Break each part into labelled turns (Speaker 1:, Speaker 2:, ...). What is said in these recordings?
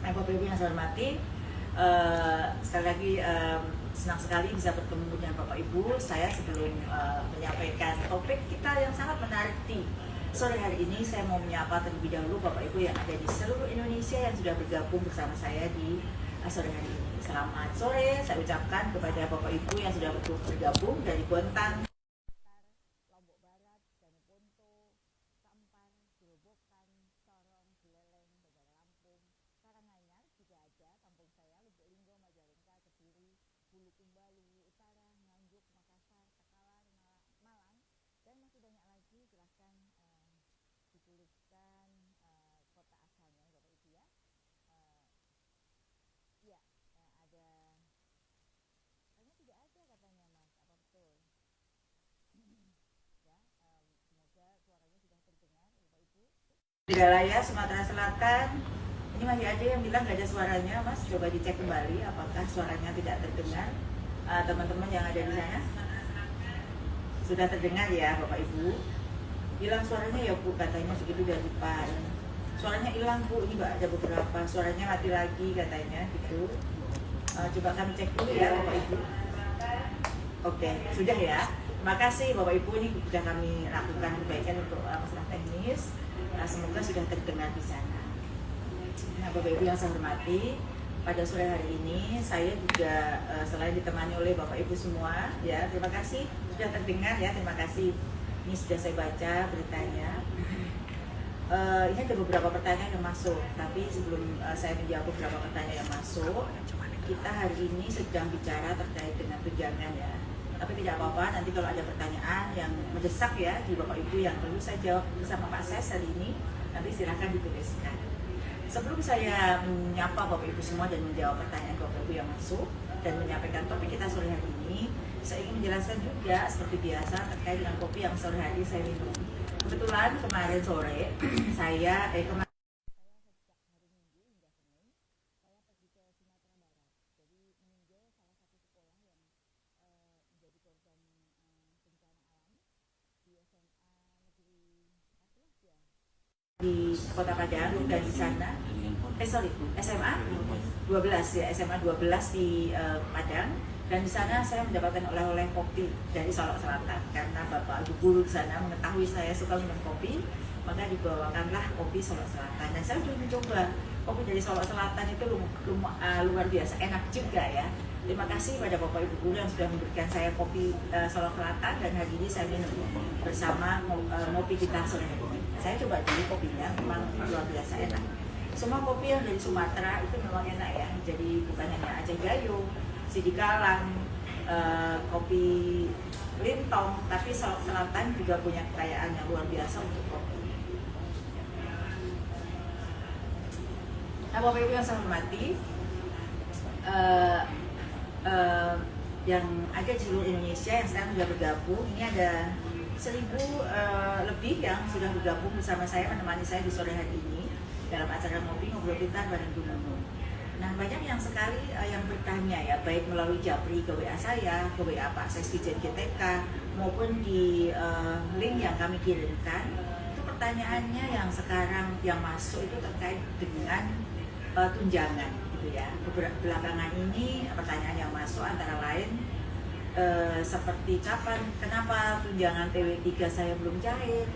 Speaker 1: Bapak Ibu yang saya hormati, sekali lagi senang sekali bisa bertemu dengan Bapak Ibu. Saya sebelum menyampaikan topik kita yang sangat menarik di sore hari ini, saya mau menyapa terlebih dahulu Bapak Ibu yang ada di seluruh Indonesia yang sudah bergabung bersama saya di sore hari ini. Selamat sore, saya ucapkan kepada Bapak Ibu yang sudah bergabung dari Bontang, Tigalaya, Sumatera Selatan. Ini masih ada yang bilang nggak ada suaranya, Mas. Coba dicek kembali apakah suaranya tidak terdengar. Teman-teman yang ada di sana sudah terdengar ya, Bapak Ibu. Hilang suaranya ya Bu, katanya begitu dari depan. Suaranya hilang Bu, ini ada beberapa. Suaranya mati lagi katanya gitu. Coba kami cek dulu ya, Bapak Ibu. Oke, sudah ya. Terima kasih Bapak Ibu, ini sudah kami lakukan perbaikan untuk masalah teknis. Semoga sudah terdengar di sana. Nah, Bapak Ibu yang saya hormati, pada sore hari ini saya juga selain ditemani oleh Bapak Ibu semua, ya terima kasih sudah terdengar ya, terima kasih. Ini sudah saya baca beritanya. Ini ada beberapa pertanyaan yang masuk, tapi sebelum saya menjawab beberapa pertanyaan yang masuk, kita hari ini sedang bicara terkait dengan tunjangan ya. Tapi tidak apa-apa, nanti kalau ada pertanyaan yang mendesak ya di Bapak Ibu yang perlu saya jawab bersama Pak Ses hari ini, nanti silakan dituliskan. Sebelum saya menyapa Bapak Ibu semua dan menjawab pertanyaan Bapak Ibu yang masuk dan menyampaikan topik kita sore hari ini, saya ingin menjelaskan juga seperti biasa terkait dengan kopi yang sore hari saya minum. Kebetulan kemarin sore saya di Kota Padang dan di sana SMA 12 ya, SMA 12 di Padang, dan di sana saya mendapatkan oleh-oleh kopi dari Solok Selatan karena Bapak Ibu guru di sana mengetahui saya suka minum kopi, maka dibawakanlah kopi Solok Selatan dan saya sudah mencoba kopi dari Solok Selatan itu luar biasa enak juga ya. Terima kasih pada Bapak Ibu guru yang sudah memberikan saya kopi Solok Selatan dan hari ini saya minum bersama ngopi kita sore hari ini. Saya coba dulu kopinya, memang luar biasa enak. Semua kopi yang dari Sumatera itu memang enak ya. Jadi bukan hanya Aceh Gayo, Sidikalang, kopi Lintong, tapi Solok Selatan juga punya kekayaan yang luar biasa untuk kopi. Nah, Bapak Ibu yang saya hormati, yang ada di seluruh Indonesia yang sekarang sudah bergabung, ini ada 1000 lebih yang sudah bergabung bersama saya, menemani saya di sore hari ini dalam acara ngobrol pintar bareng Bu Nunung. Nah, banyak yang sekali yang bertanya ya, baik melalui Japri ke WA saya, ke WA Pak Ses Dijen GTK, maupun di link yang kami kirimkan. Itu pertanyaannya yang sekarang yang masuk itu terkait dengan tunjangan gitu ya. Belakangan ini pertanyaan yang masuk antara lain seperti kenapa tunjangan PW3 saya belum cair,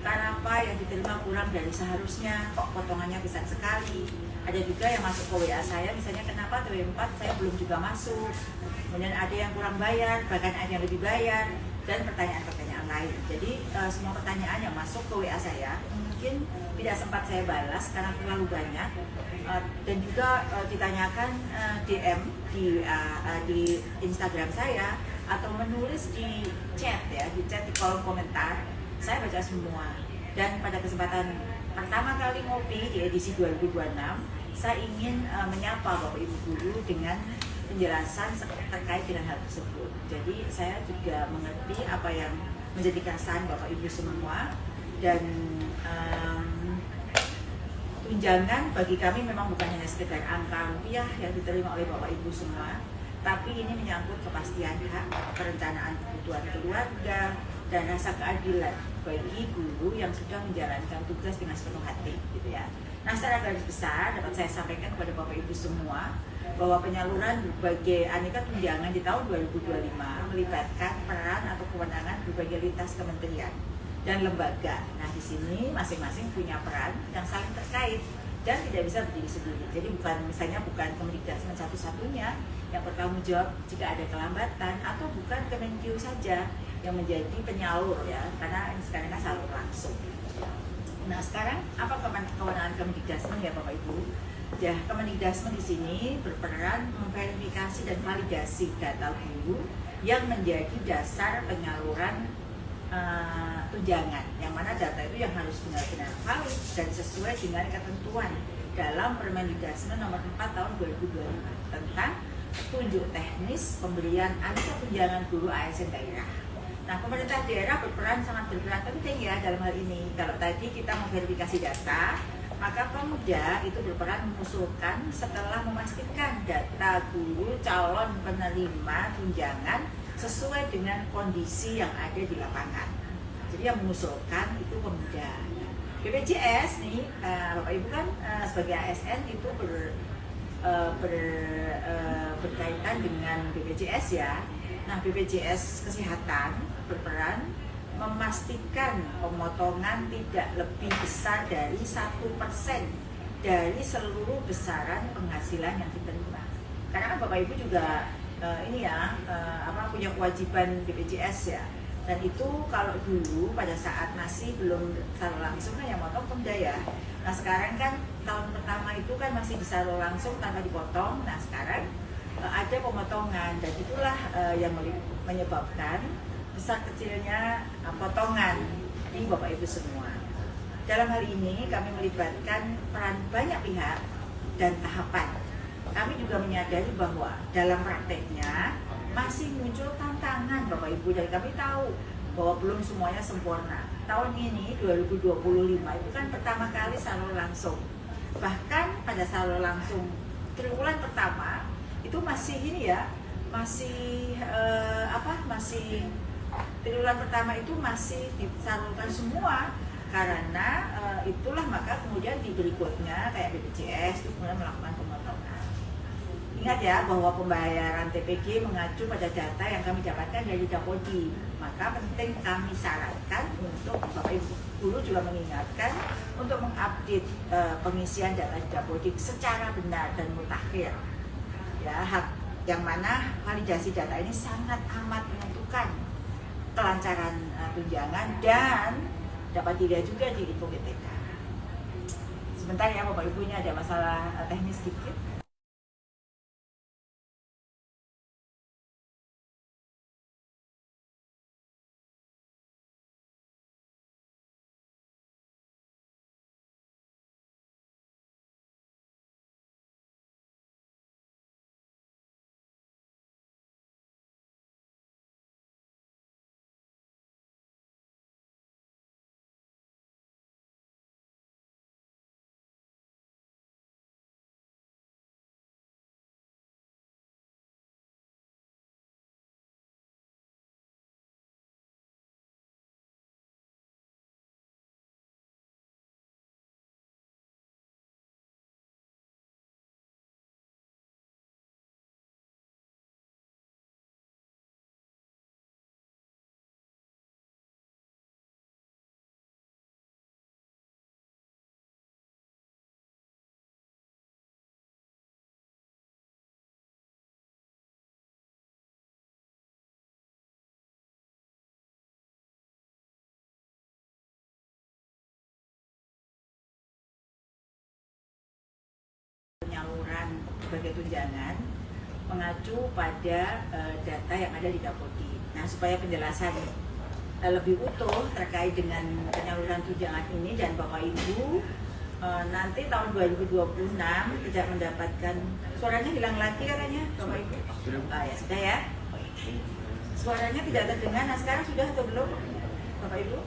Speaker 1: kenapa yang diterima kurang dari seharusnya, kok potongannya besar sekali. Ada juga yang masuk ke WA saya, misalnya kenapa PW4 saya belum juga masuk, kemudian ada yang kurang bayar, bahkan ada yang lebih bayar, dan pertanyaan-pertanyaan lain. Jadi semua pertanyaan yang masuk ke WA saya mungkin tidak sempat saya balas karena terlalu banyak, dan juga ditanyakan DM di Instagram saya atau menulis di chat ya, di kolom komentar. Saya baca semua, dan pada kesempatan pertama kali ngopi di edisi 2026 saya ingin menyapa Bapak Ibu guru dengan penjelasan terkait dengan hal tersebut. Jadi saya juga mengerti apa yang menjadi keresahan Bapak Ibu semua, dan tunjangan bagi kami memang bukan hanya sekedar angka rupiah yang diterima oleh Bapak Ibu semua, tapi ini menyangkut kepastian hak, perencanaan kebutuhan keluarga, dan rasa keadilan bagi guru yang sudah menjalankan tugas dengan sepenuh hati gitu ya. Nah, secara garis besar dapat saya sampaikan kepada Bapak Ibu semua bahwa penyaluran berbagai aneka tunjangan di tahun 2025 melibatkan peran atau kewenangan berbagai lintas kementerian dan lembaga. Nah, di sini masing-masing punya peran yang saling terkait dan tidak bisa berdiri sendiri. Jadi bukan Kemendikbudristek satu-satunya yang bertanggung jawab jika ada kelambatan, atau bukan Kemenkeu saja yang menjadi penyalur ya, karena ini sekarang kan salur langsung. Nah, sekarang apa kewenangan Kemendikbudristek ya Bapak Ibu? Ya, Kemendikbudristek di sini berperan memverifikasi dan validasi data guru yang menjadi dasar penyaluran tunjangan, yang mana data itu yang harus benar-benar valid dan sesuai dengan ketentuan dalam Permendikbudristek nomor 4 tahun 2025 tentang petunjuk teknis pemberian aneka tunjangan guru ASN daerah. Nah, pemerintah daerah sangat berperan penting ya dalam hal ini. Kalau tadi kita memverifikasi data, maka Pemda itu berperan mengusulkan setelah memastikan data guru calon penerima tunjangan sesuai dengan kondisi yang ada di lapangan. Jadi yang mengusulkan itu Pemda. BPJS nih, Bapak Ibu kan sebagai ASN itu berkaitan dengan BPJS ya. Nah, BPJS Kesehatan berperan memastikan pemotongan tidak lebih besar dari 1% dari seluruh besaran penghasilan yang diterima. Karena kan Bapak Ibu juga punya kewajiban BPJS ya, dan itu kalau dulu pada saat masih belum salur langsung kan yang motong Pemda ya. Nah, sekarang kan tahun pertama itu kan masih disalur langsung tanpa dipotong. Nah, sekarang ada pemotongan, dan itulah yang menyebabkan besar kecilnya potongan di Bapak Ibu semua. Dalam hal ini kami melibatkan peran banyak pihak dan tahapan. Kami juga menyadari bahwa dalam prakteknya masih muncul tantangan Bapak Ibu, dan kami tahu bahwa belum semuanya sempurna. Tahun ini 2025 itu kan pertama kali salur langsung. Bahkan pada salur langsung triwulan pertama itu masih triwulan pertama itu masih disalurkan semua, karena itulah maka kemudian di berikutnya kayak BPJS itu kemudian melakukan pemotongan. Ingat ya bahwa pembayaran TPG mengacu pada data yang kami dapatkan dari Dapodi. Maka penting kami sarankan untuk Bapak Ibu guru juga mengingatkan untuk mengupdate pengisian data di Dapodi secara benar dan mutakhir. Ya, yang mana validasi data ini sangat amat menentukan kelancaran tunjangan dan dapat dilihat juga di Info GTK. Sebentar ya Bapak Ibu, ini ada masalah teknis sedikit. Penyaluran sebagai tunjangan mengacu pada data yang ada di Dapodi. Nah, supaya penjelasan lebih utuh terkait dengan penyaluran tunjangan ini dan Bapak Ibu nanti tahun 2026 tidak mendapatkan, suaranya hilang lagi katanya Bapak Ibu. Ya sudah ya. Suaranya tidak terdengar. Nah, sekarang sudah atau belum Bapak Ibu?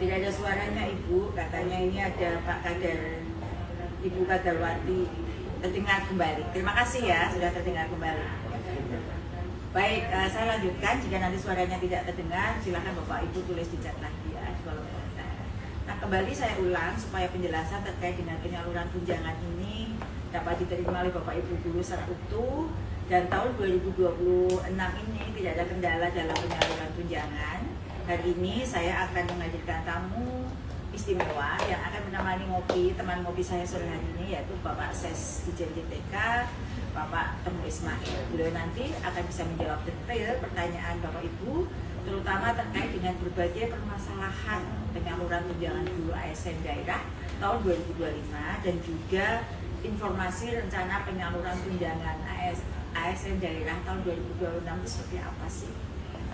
Speaker 1: Tidak ada suaranya Ibu, katanya ini ada Pak Kadar, Ibu Kadarwati. Terdengar kembali. Terima kasih ya, sudah terdengar kembali. Baik, saya lanjutkan. Jika nanti suaranya tidak terdengar, silakan Bapak Ibu tulis di chat lagi ya di kolom komentar. kembali saya ulang supaya penjelasan terkait dengan penyaluran tunjangan ini dapat diterima oleh Bapak Ibu guru secara utuh, dan tahun 2026 ini tidak ada kendala dalam penyaluran tunjangan. Hari ini saya akan menghadirkan tamu istimewa yang akan menemani ngopi, teman ngopi saya sore hari ini, yaitu Bapak Ses Ijen JTK, Bapak Temu Ismail. Beliau nanti akan bisa menjawab detail pertanyaan Bapak Ibu, terutama terkait dengan berbagai permasalahan penyaluran tunjangan guru ASN daerah tahun 2025 dan juga informasi rencana penyaluran tunjangan ASN daerah tahun 2026 itu seperti apa sih?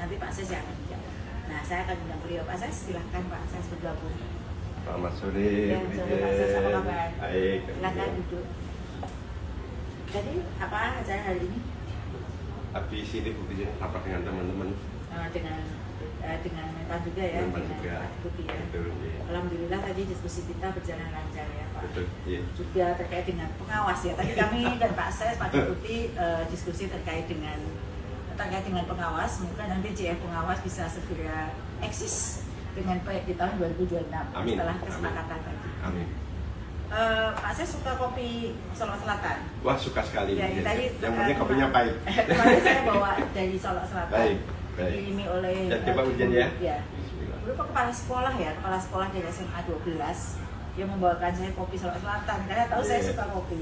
Speaker 1: Nanti Pak Ses yang akan menjawab. Nah, saya akan undang beliau. Pak Ses, silahkan Pak Ses bergabung.
Speaker 2: Selamat sore,
Speaker 1: Ya, sore Pak Ses, apa kabar?
Speaker 2: Baik.
Speaker 1: Silahkan duduk. Jadi, apa acara hari ini?
Speaker 2: Habis ini buktinya rapat dengan teman-teman.
Speaker 1: Dengan Menpan juga ya,
Speaker 2: Menpan
Speaker 1: dengan
Speaker 2: juga.
Speaker 1: Pak Deputi ya.
Speaker 2: Betul, iya.
Speaker 1: Alhamdulillah tadi diskusi kita berjalan lancar ya Pak.
Speaker 2: Betul, iya.
Speaker 1: Juga terkait dengan pengawas ya. Tadi kami dan Pak Ses, Pak Deputi diskusi terkait dengan pengawas. Semoga nanti JF pengawas bisa segera eksis dengan baik di tahun 2026.
Speaker 2: Amin.
Speaker 1: Setelah kesepakatan tadi.
Speaker 2: Amin.
Speaker 1: Pak Ses suka kopi Solo Selatan.
Speaker 2: Wah, suka sekali.
Speaker 1: Ya, ini tadi
Speaker 2: yang penting kopinya pahit.
Speaker 1: kemarin saya bawa dari Solo Selatan.
Speaker 2: Baik, baik.
Speaker 1: Diirimi oleh
Speaker 2: Dan Pak Ujian ya.
Speaker 1: Ya.
Speaker 2: Bismillah.
Speaker 1: Dulu Pak kepala sekolah ya, kepala sekolah dari SMA 12 yang membawakan saya kopi Solo Selatan karena tahu saya suka kopi.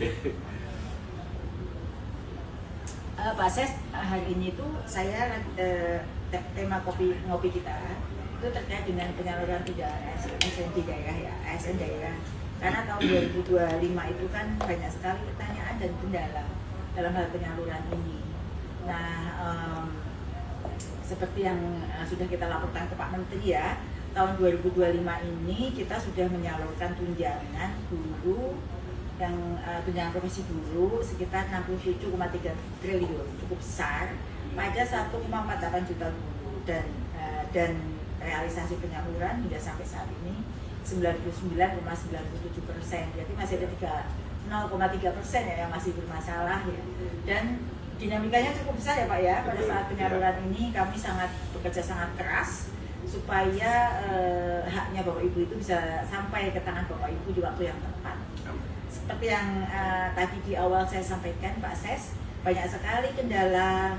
Speaker 1: Pak Ses, hari ini tuh saya tema ngopi kita itu terkait dengan penyaluran tunjangan ASN di daerah ya, ASN daerah. Karena tahun 2025 itu kan banyak sekali pertanyaan dan kendala dalam hal penyaluran ini. Nah, seperti yang sudah kita laporkan ke Pak Menteri ya, tahun 2025 ini kita sudah menyalurkan tunjangan guru yang tunjangan profesi guru sekitar 67,3 triliun, cukup besar pada 1,48 juta guru, dan realisasi penyaluran hingga sampai saat ini 99,97%, jadi masih ada 0,3% ya yang masih bermasalah ya. Dan dinamikanya cukup besar ya Pak ya. Pada saat penyaluran ini kami bekerja sangat keras supaya haknya Bapak Ibu itu bisa sampai ke tangan Bapak Ibu di waktu yang tepat. Seperti yang tadi di awal saya sampaikan Pak Ses, banyak sekali kendala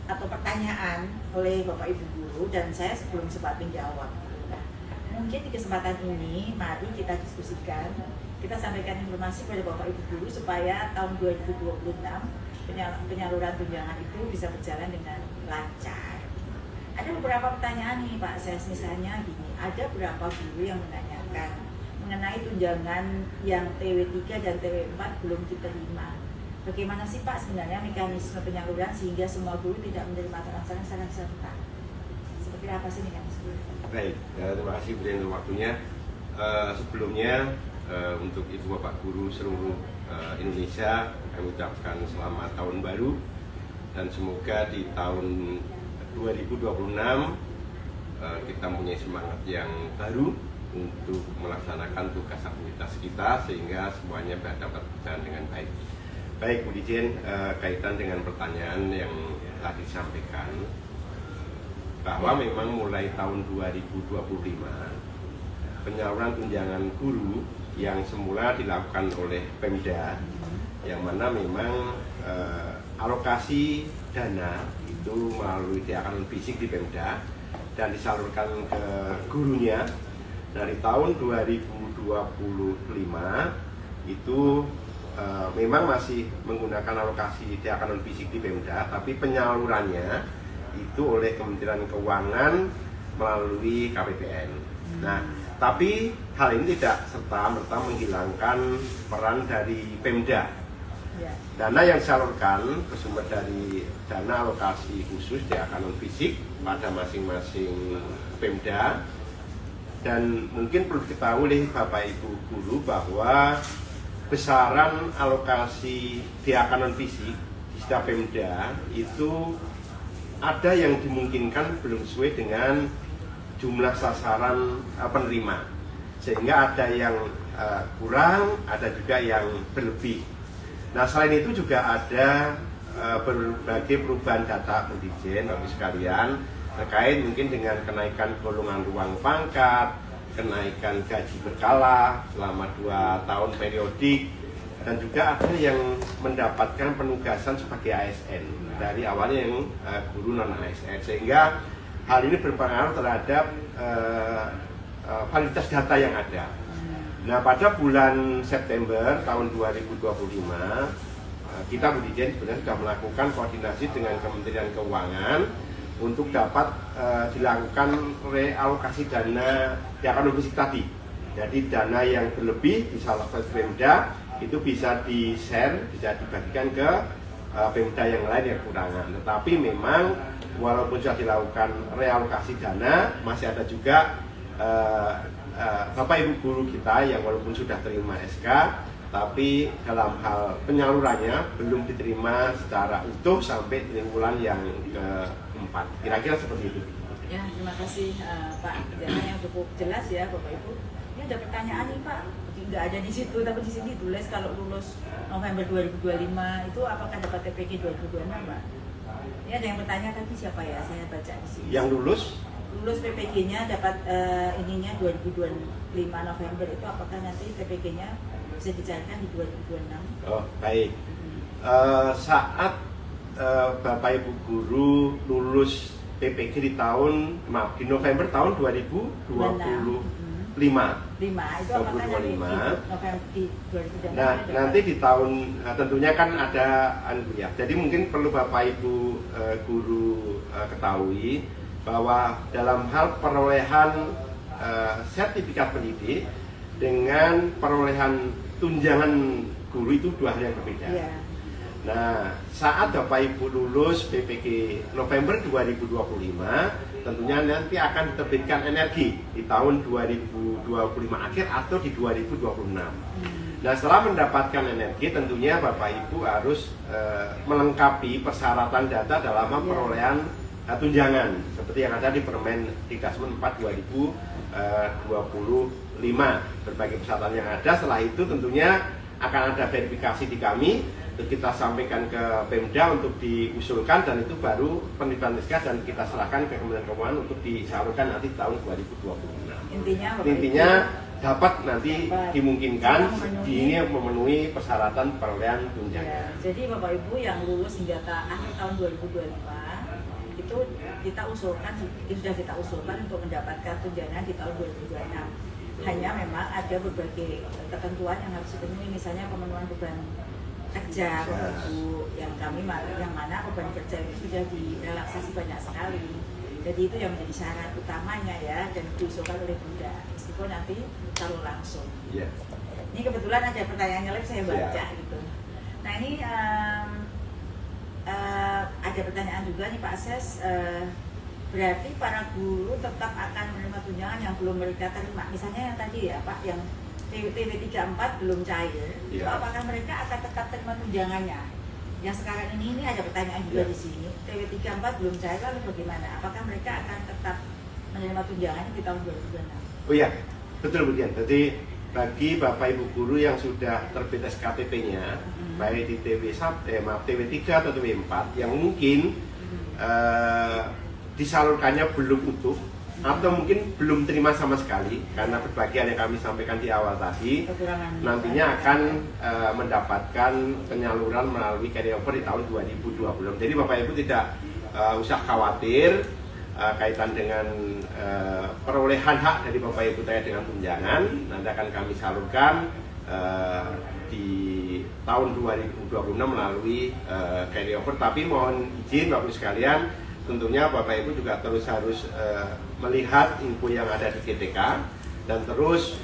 Speaker 1: atau pertanyaan oleh Bapak Ibu guru dan saya belum sempat menjawab. Nah, mungkin di kesempatan ini mari kita diskusikan, kita sampaikan informasi kepada Bapak Ibu guru supaya tahun 2026 penyaluran tunjangan itu bisa berjalan dengan lancar. Ada beberapa pertanyaan nih Pak Ses, misalnya gini, ada berapa guru yang menanyakan mengenai tunjangan yang TW3 dan TW4 belum diterima. Bagaimana sih Pak sebenarnya mekanisme penyaluran sehingga semua guru tidak menerima transferan secara serentak? Seperti apa sih mekanisme?
Speaker 2: Baik, terima kasih Bu untuk waktunya. Sebelumnya untuk Ibu Bapak Guru seluruh Indonesia kami ucapkan selamat tahun baru dan semoga di tahun 2026 kita mempunyai semangat yang baru untuk melaksanakan tugas aktivitas kita sehingga semuanya dapat berjalan dengan baik. Baik Bu Dijen, kaitan dengan pertanyaan yang tadi disampaikan bahwa memang mulai tahun 2025 penyaluran tunjangan guru yang semula dilakukan oleh Pemda, yang mana memang alokasi dana itu melalui diakan fisik di Pemda dan disalurkan ke gurunya dari tahun 2025 itu memang masih menggunakan alokasi diakan fisik di Pemda, tapi penyalurannya itu oleh Kementerian Keuangan melalui KPPN. Nah, tapi hal ini tidak serta-merta menghilangkan peran dari Pemda. Dana yang disalurkan bersumber dari dana alokasi khusus diakan fisik pada masing-masing Pemda. Dan mungkin perlu diketahui oleh Bapak Ibu guru bahwa besaran alokasi diakan fisik di setiap Pemda itu ada yang dimungkinkan belum sesuai dengan jumlah sasaran penerima, sehingga ada yang kurang, ada juga yang berlebih. Nah, selain itu juga ada berbagai perubahan data pendidikan bagi sekalian terkait mungkin dengan kenaikan golongan ruang pangkat, kenaikan gaji berkala selama 2 tahun periodik, dan juga ada yang mendapatkan penugasan sebagai ASN dari awalnya yang guru non ASN, sehingga hal ini berpengaruh terhadap validitas data yang ada. Nah, pada bulan September tahun 2025 kita Bu Dirjen sebenarnya sudah melakukan koordinasi dengan Kementerian Keuangan untuk dapat dilakukan realokasi dana THK fisik tadi. Jadi dana yang berlebih disalurkan ke Pemda itu bisa di-share, bisa dibagikan ke Pemda yang lain yang kekurangan. Tetapi memang walaupun sudah dilakukan realokasi dana, masih ada juga Bapak Ibu guru kita yang walaupun sudah terima SK, tapi dalam hal penyalurannya belum diterima secara utuh sampai triwulan yang keempat. Kira-kira seperti itu.
Speaker 1: Ya, terima kasih Pak. Penjelasan yang cukup jelas ya Bapak Ibu. Ini ada pertanyaan nih Pak, nggak ada di situ tapi di sini tulis kalau lulus November 2025 itu apakah dapat TPK 2026 Pak? Ini ada yang bertanya tadi siapa ya? Saya baca di sini.
Speaker 2: Yang lulus
Speaker 1: PPG-nya dapat ininya 2025 November itu apakah nanti PPG-nya bisa dicairkan di 2026?
Speaker 2: Oh baik. Saat Bapak Ibu guru lulus PPG di November tahun 2025.
Speaker 1: 5 itu apakah nanti di November di 2026?
Speaker 2: Nah, nanti di tahun tentunya kan ada ya. Jadi mungkin perlu Bapak Ibu guru ketahui bahwa dalam hal perolehan sertifikat pendidik dengan perolehan tunjangan guru itu 2 hal yang berbeda. Yeah. Nah, saat Bapak Ibu lulus PPG November 2025, tentunya nanti akan diterbitkan energi di tahun 2025 akhir atau di 2026. Nah, setelah mendapatkan energi, tentunya Bapak Ibu harus melengkapi persyaratan data dalam perolehan tunjangan seperti yang ada di Permen Dikdasmen 4 2025. Berbagai persyaratan yang ada. Setelah itu tentunya akan ada verifikasi di kami, kita sampaikan ke Pemda untuk diusulkan, dan itu baru penelitian SK dan kita serahkan ke Kementerian Keuangan untuk disalurkan nanti tahun 2026. Intinya dapat nanti dimungkinkan ini memenuhi persyaratan perolehan tunjangan.
Speaker 1: Ya, jadi Bapak Ibu yang lulus hingga akhir tahun 2025 itu kita usulkan untuk mendapatkan tunjangan di tahun 2026. Hanya memang ada berbagai ketentuan yang harus dipenuhi, misalnya pemenuhan beban kerja yang mana beban kerja itu sudah direlaksasi banyak sekali. Jadi itu yang menjadi syarat utamanya ya, dan diusulkan oleh Pemda meskipun nanti kalau langsung.
Speaker 2: Yeah.
Speaker 1: Ini kebetulan ada pertanyaannya live saya baca gitu. Nah ini ada pertanyaan juga nih Pak Ses. Berarti para guru tetap akan menerima tunjangan yang belum mereka terima. Misalnya yang tadi ya Pak, yang TW34 belum cair, itu apakah mereka akan tetap terima tunjangannya? Yang sekarang ini ada pertanyaan juga di sini. TW34 belum cair, lalu bagaimana? Apakah mereka akan tetap menerima tunjangannya di tahun 2026?
Speaker 2: Oh iya, betul Bu Dian. Jadi bagi Bapak Ibu guru yang sudah terbit SKTP-nya, baik di TW3 atau TW4 yang mungkin disalurkannya belum utuh atau mungkin belum terima sama sekali karena berbagai yang kami sampaikan di awal tadi, nantinya akan mendapatkan penyaluran melalui carryover di tahun 2020. Jadi Bapak Ibu tidak usah khawatir kaitan dengan perolehan hak dari Bapak Ibu terkait dengan tunjangan. Nanti akan kami salurkan di tahun 2026 melalui carryover. Tapi mohon izin Bapak Ibu sekalian, tentunya Bapak Ibu juga terus harus melihat info yang ada di GTK dan terus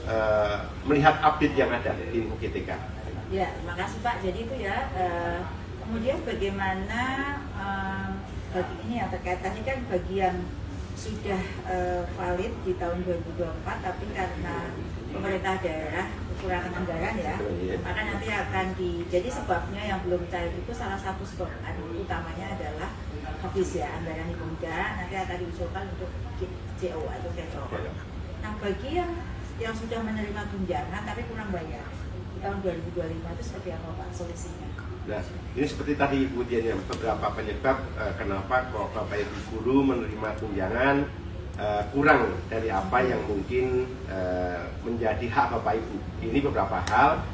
Speaker 2: melihat update yang ada di info GTK.
Speaker 1: Ya, terima kasih Pak. Jadi itu ya. Kemudian bagaimana bagi ini yang terkait tadi kan bagi yang sudah valid di tahun 2024 tapi karena pemerintah daerah kekurangan anggaran ya, maka nanti akan jadi sebabnya yang belum cair itu salah satu sebab utamanya adalah habis ya anggaran di Pemda, nanti akan diusulkan untuk CO atau carryover. Nah bagi yang sudah menerima tunjangan tapi kurang bayar di tahun 2025 itu seperti apa Pak solusinya?
Speaker 2: Nah, ini seperti tadi Ibu Dian, beberapa penyebab kenapa kok Bapak Ibu guru menerima tunjangan kurang dari apa yang mungkin menjadi hak Bapak Ibu. Ini beberapa hal,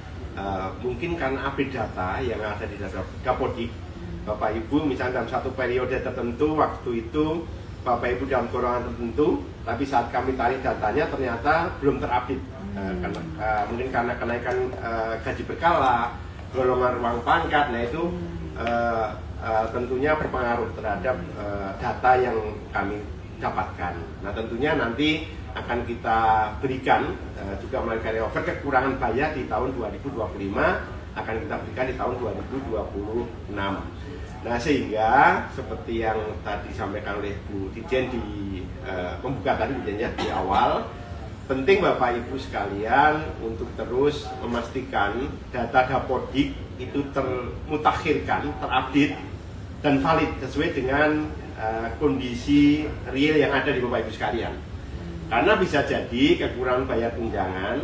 Speaker 2: mungkin karena update data yang ada di Dapodik, Bapak Ibu misalnya dalam satu periode tertentu, waktu itu Bapak Ibu dalam golongan tertentu, tapi saat kami tarik datanya ternyata belum terupdate. Mungkin karena kenaikan gaji berkala, golongan ruang pangkat, nah itu tentunya berpengaruh terhadap data yang kami dapatkan. Nah tentunya nanti akan kita berikan juga melalui carryover kekurangan bayar di tahun 2025 akan kita berikan di tahun 2026. Nah sehingga seperti yang tadi disampaikan oleh Bu Dijen di pembuka tadi Bu Dijen ya, di awal, penting Bapak Ibu sekalian untuk terus memastikan data Dapodik itu termutakhirkan, terupdate dan valid sesuai dengan kondisi real yang ada di Bapak Ibu sekalian. Karena bisa jadi kekurangan bayar tunjangan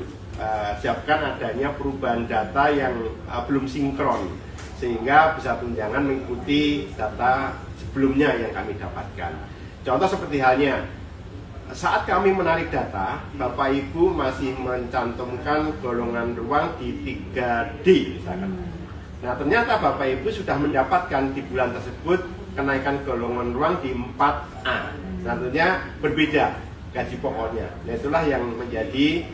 Speaker 2: siapkan adanya perubahan data yang belum sinkron, sehingga bisa tunjangan mengikuti data sebelumnya yang kami dapatkan. Contoh seperti halnya saat kami menarik data, Bapak Ibu masih mencantumkan golongan ruang di 3D misalkan. Nah ternyata Bapak Ibu sudah mendapatkan di bulan tersebut kenaikan golongan ruang di 4A. Tentunya berbeda gaji pokoknya. Nah itulah yang menjadi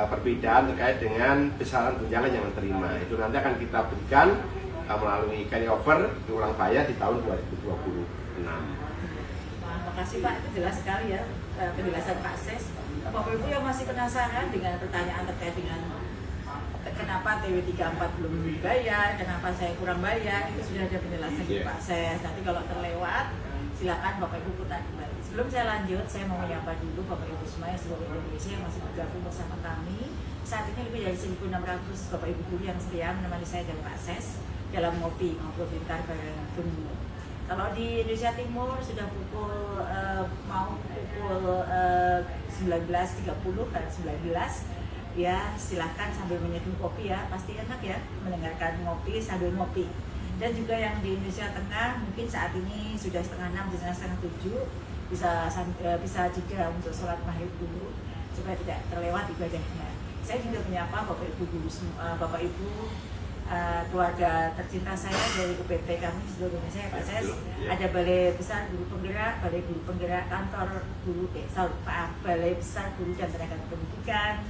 Speaker 2: perbedaan terkait dengan besaran tunjangan yang diterima. Itu nanti akan kita berikan melalui carryover ulang bayar di tahun 2026.
Speaker 1: Makasih Pak, itu jelas sekali ya penjelasan Pak Ses. Bapak Ibu yang masih penasaran dengan pertanyaan terkait dengan kenapa TW34 belum dibayar, kenapa saya kurang bayar, itu sudah ada penjelasan di Pak Ses. Nanti kalau terlewat, silakan Bapak Ibu putar kembali. Sebelum saya lanjut, saya mau menyapa dulu Bapak Ibu semuanya seluruh Indonesia yang masih bergabung bersama kami. Saat ini lebih dari 1.600 Bapak Ibu guru yang setia menemani saya dan Pak Ses dalam ngopi pintar bareng Bun. Kalau di Indonesia Timur sudah mau pukul 19.30 dan 19, ya silahkan sambil menyeduh kopi ya, pasti enak ya mendengarkan ngopi sambil ngopi. Dan juga yang di Indonesia Tengah mungkin saat ini sudah 5:30 dan 6:30 bisa juga untuk sholat maghrib dulu supaya tidak terlewat ibadahnya. Saya juga menyapa Bapak Ibu guru, Bapak Ibu keluarga tercinta saya dari UPT kami seluruh Indonesia ya Pak Ses. Ada Balai Besar Guru Penggerak, Balai Guru Penggerak, Kantor Guru, Balai Besar Guru dan Tenaga Pendidikan,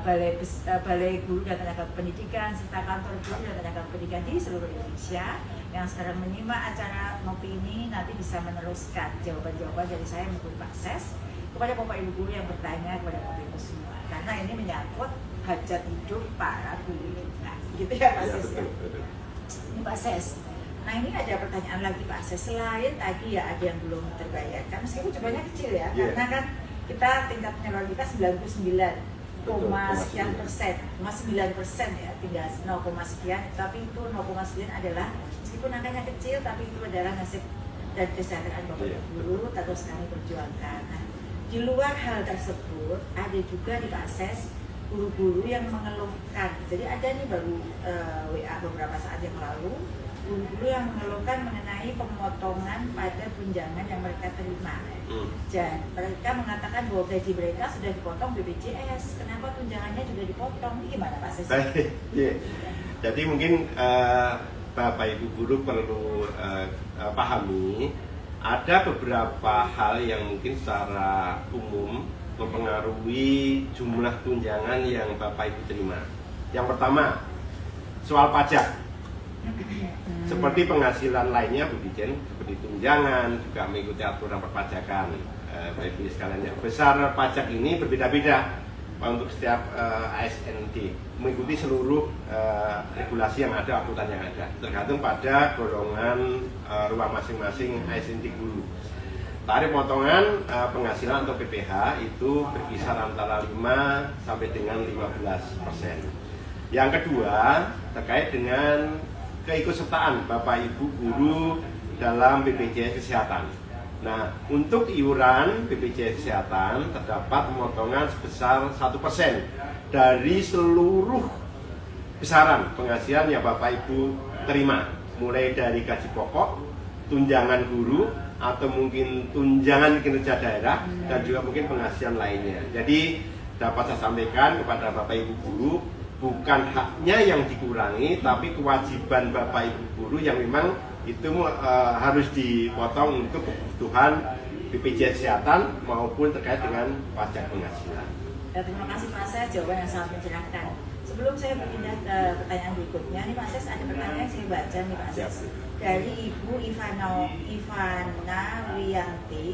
Speaker 1: Balai Guru dan Tenaga Pendidikan, serta Kantor Guru dan Tenaga Pendidikan di seluruh Indonesia yang sekarang menyimak acara ngopi ini nanti bisa meneruskan jawaban-jawaban dari saya maupun Pak Ses kepada Bapak Ibu guru yang bertanya kepada Bapak Ibu semua, karena ini menyangkut hajat hidup para guru. Nah, gitu ya Pak Ses. Ini Pak Ses. Nah ini ada pertanyaan lagi Pak Ses. Selain tadi ya ada yang belum terbayarkan, meskipun jumlahnya kecil ya, karena kan kita tingkat penyaluran kita 99,9% ya, tinggal 0, sekian, tapi itu 0,9 adalah meskipun angkanya kecil, tapi itu adalah nasib dan kesejahteraan Bapak Ibu guru terus kami perjuangkan. Nah, di luar hal tersebut ada juga di Pak Ses guru-guru yang mengeluhkan. Jadi ada nih baru WA beberapa saat yang lalu, guru-guru yang mengeluhkan mengenai pemotongan pada tunjangan yang mereka terima. Dan mereka mengatakan bahwa gaji mereka sudah dipotong BPJS. Kenapa tunjangannya juga dipotong? Ini gimana Pak Ses?
Speaker 2: Jadi mungkin Bapak Ibu guru perlu pahami ada beberapa hal yang mungkin secara umum mempengaruhi jumlah tunjangan yang Bapak Ibu terima. Yang pertama, soal pajak. Seperti penghasilan lainnya Bu Dijen, seperti tunjangan, juga mengikuti aturan perpajakan. Bapak Ibu sekalian, besar pajak ini berbeda-beda untuk setiap ASND, mengikuti seluruh regulasi yang ada, aturan yang ada, tergantung pada golongan ruang masing-masing ASND guru. Tarif potongan penghasilan atau PPh itu berkisar antara 5 sampai dengan 15%. Yang kedua, terkait dengan keikutsertaan Bapak Ibu guru dalam BPJS Kesehatan. Nah, untuk iuran BPJS Kesehatan terdapat pemotongan sebesar 1% dari seluruh besaran penghasilan yang Bapak Ibu terima, mulai dari gaji pokok tunjangan guru atau mungkin tunjangan kinerja daerah dan juga mungkin penghasilan lainnya. Jadi dapat saya sampaikan kepada Bapak Ibu guru, bukan haknya yang dikurangi, tapi kewajiban Bapak Ibu guru yang memang itu harus dipotong untuk kebutuhan BPJS Kesehatan maupun terkait dengan pajak penghasilan.
Speaker 1: Ya, terima kasih Pak Ses, jawaban yang sangat mencerahkan. Sebelum saya berpindah ke pertanyaan berikutnya, nih Pak Ses ada pertanyaan yang saya baca nih Pak Ses dari Ibu Ivana Wiyanti,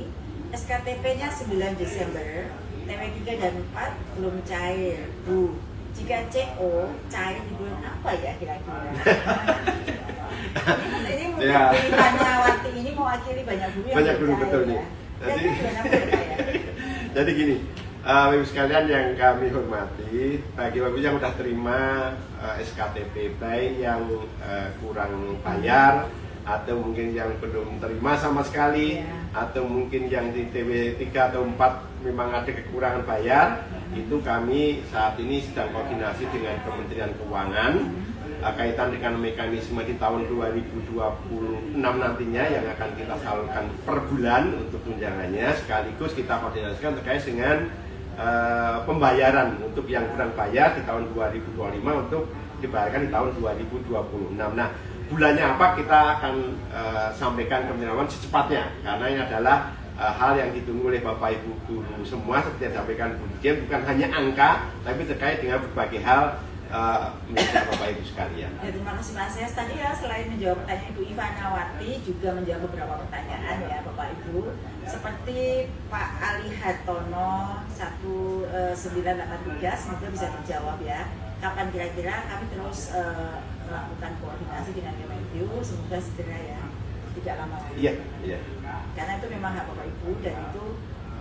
Speaker 1: SKTP-nya 9 Desember, TW3 dan 4 belum cair, Bu. Jika CO cair di bulan apa ya kira-kira? ini mungkin
Speaker 2: Ya.
Speaker 1: Bu Ivana Wiyanti ini mewakili banyak guru yang
Speaker 2: Banyak guru,
Speaker 1: belum
Speaker 2: betul
Speaker 1: cair,
Speaker 2: nih.
Speaker 1: ya. Jadi bulan apa ya?
Speaker 2: Jadi gini, Bapak sekalian yang kami hormati, bagi Bapak yang sudah terima SKTP, baik yang kurang bayar atau mungkin yang belum terima sama sekali, atau mungkin yang di TW 3 atau 4 memang ada kekurangan bayar, itu kami saat ini sedang koordinasi dengan Kementerian Keuangan kaitan dengan mekanisme di tahun 2026 nantinya yang akan kita salurkan per bulan untuk tunjangannya, sekaligus kita koordinasikan terkait dengan pembayaran untuk yang kurang bayar di tahun 2025 untuk dibayarkan di tahun 2026. Nah, bulannya apa kita akan sampaikan ke Kementerian Keuangan secepatnya, karena ini adalah hal yang ditunggu oleh Bapak Ibu guru semua seperti yang disampaikan Bu Dirjen, bukan hanya angka tapi terkait dengan berbagai hal misalnya Bapak Ibu sekalian.
Speaker 1: Ya, terima kasih Mas Ses. Tadi ya selain menjawab pertanyaan Ibu Ivanawati juga menjawab beberapa pertanyaan ya Bapak Ibu. Seperti Pak Ali Hartono 1983, semoga bisa dijawab ya. Kapan kira-kira kami terus melakukan koordinasi dengan Kemenq, semoga segera ya, tidak lama lagi.
Speaker 2: Iya, iya.
Speaker 1: Karena itu memang hak Bapak Ibu dan itu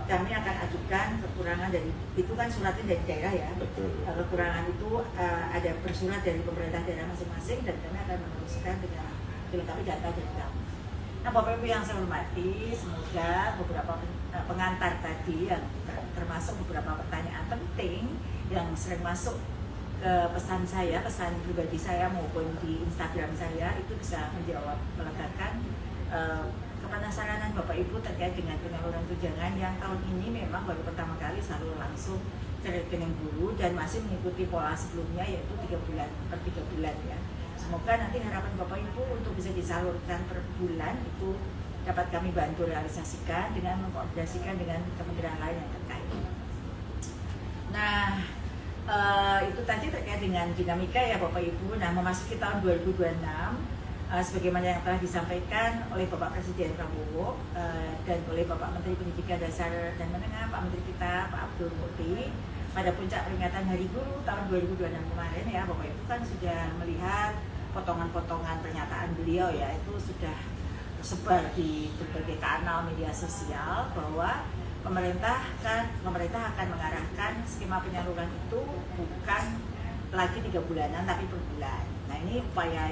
Speaker 1: kami akan ajukan kekurangan dari itu kan suratnya dari daerah ya.
Speaker 2: Betul.
Speaker 1: Kekurangan itu ada bersurat dari pemerintah daerah masing-masing dan kami akan meneruskan dengan dilengkapi data dari kami. Nah Bapak Ibu yang saya hormati, semoga beberapa pengantar tadi yang termasuk beberapa pertanyaan penting yang sering masuk ke pesan saya, pesan pribadi saya maupun di Instagram saya itu bisa menjawab, melegakan kepenasaranan Bapak Ibu terkait dengan penyaluran tunjangan yang tahun ini memang baru pertama kali salur langsung ke rekening guru dan masih mengikuti pola sebelumnya yaitu 3 bulan per 3 bulan ya. Semoga nanti harapan Bapak Ibu untuk bisa disalurkan per bulan itu dapat kami bantu realisasikan dengan mengkoordinasikan dengan kementerian lain yang terkait. Nah, itu tadi terkait dengan dinamika ya Bapak Ibu. Nah, memasuki tahun 2026 sebagaimana yang telah disampaikan oleh Bapak Presiden Prabowo dan oleh Bapak Menteri Pendidikan Dasar dan Menengah, Pak Menteri kita, Pak Abdul Muti, pada puncak peringatan Hari Guru tahun 2026 kemarin ya Bapak Ibu kan sudah melihat potongan-potongan pernyataan beliau ya, itu sudah tersebar di berbagai kanal media sosial bahwa pemerintah akan mengarahkan skema penyaluran itu bukan lagi 3 bulanan tapi per bulan. Nah ini upaya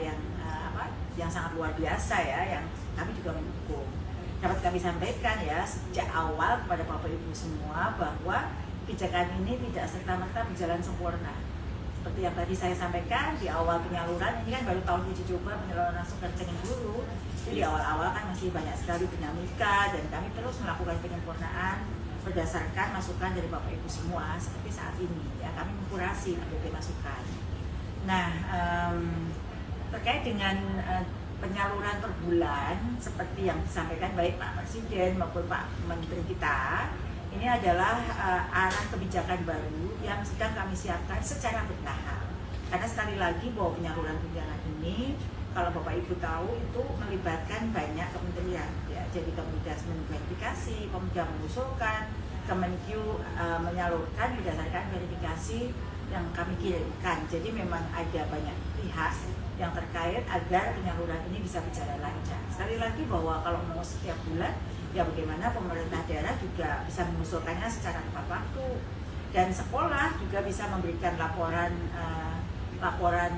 Speaker 1: yang sangat luar biasa ya, yang kami juga mendukung. Dapat kami sampaikan ya sejak awal kepada Bapak Ibu semua bahwa kebijakan ini tidak serta-merta berjalan sempurna. Seperti yang tadi saya sampaikan di awal penyaluran, ini kan baru tahun uji coba penyaluran langsung ke rekening guru. Jadi di awal-awal kan masih banyak sekali dinamika dan kami terus melakukan penyempurnaan berdasarkan masukan dari Bapak Ibu semua seperti saat ini ya, kami mengkurasi berbagai masukan. Nah, terkait dengan penyaluran per bulan seperti yang disampaikan baik Pak Presiden maupun Pak Menteri kita, ini adalah arah kebijakan baru yang sedang kami siapkan secara bertahap. Karena sekali lagi bahwa penyaluran tunjangan ini, kalau Bapak Ibu tahu itu melibatkan banyak kementerian ya. Jadi Kementerian verifikasi, Pemda mengusulkan, Kemenq menyalurkan berdasarkan verifikasi yang kami kirimkan. Jadi memang ada banyak pihak yang terkait agar penyaluran ini bisa berjalan lancar. Sekali lagi bahwa kalau mau setiap bulan, ya bagaimana pemerintah daerah juga bisa mengusulkannya secara tepat waktu, dan sekolah juga bisa memberikan laporan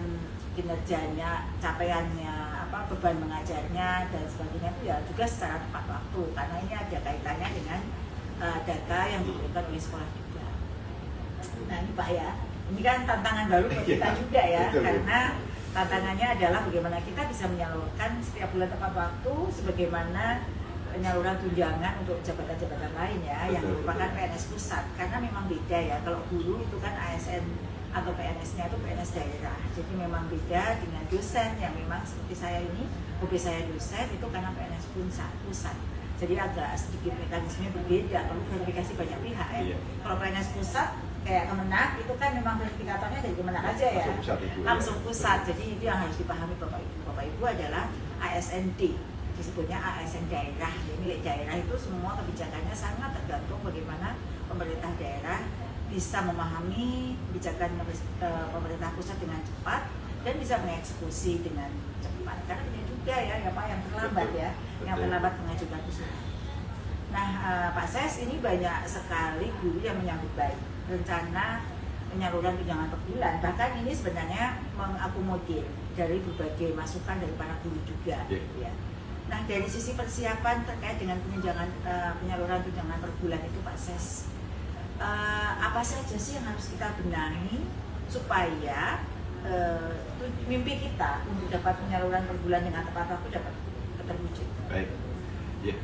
Speaker 1: kinerjanya, capaiannya, beban mengajarnya dan sebagainya itu ya juga secara tepat waktu, karena ini ada kaitannya dengan data yang diberikan oleh sekolah juga. Nah ini Pak ya, ini kan tantangan baru buat kita juga ya, karena tantangannya adalah bagaimana kita bisa menyalurkan setiap bulan tepat waktu sebagaimana penyaluran tunjangan untuk jabatan-jabatan lain ya, yang merupakan PNS pusat, karena memang beda ya. Kalau guru itu kan ASN atau PNS-nya itu PNS daerah, jadi memang beda dengan dosen yang memang seperti saya ini, hobi saya dosen itu karena PNS pusat. Jadi agak sedikit mekanismenya berbeda, perlu verifikasi banyak pihak ya. Iya. Kalau PNS pusat kayak Kemenak itu kan memang verifikatornya dari Kemenak aja ya, langsung pusat. Jadi itu yang harus dipahami Bapak Ibu adalah ASND, disebutnya ASN daerah. Jadi milik daerah itu semua kebijakannya sangat tergantung bagaimana pemerintah daerah bisa memahami kebijakan pemerintah pusat dengan cepat dan bisa mengeksekusi dengan cepat. Karena ini juga ya, Pak yang terlambat ya, yang terlambat mengajukan usulan. Nah, Pak Ses, ini banyak sekali guru yang menyambut baik rencana penyaluran tunjangan per bulan. Bahkan ini sebenarnya mengakomodir dari berbagai masukan dari para guru juga. Ya. Nah, dari sisi persiapan terkait dengan penyaluran tunjangan per bulan itu, Pak Ses, apa saja sih yang harus kita benahi supaya mimpi kita untuk dapat penyaluran per bulan dengan tepat waktu dapat terwujud? Baik,
Speaker 2: ya.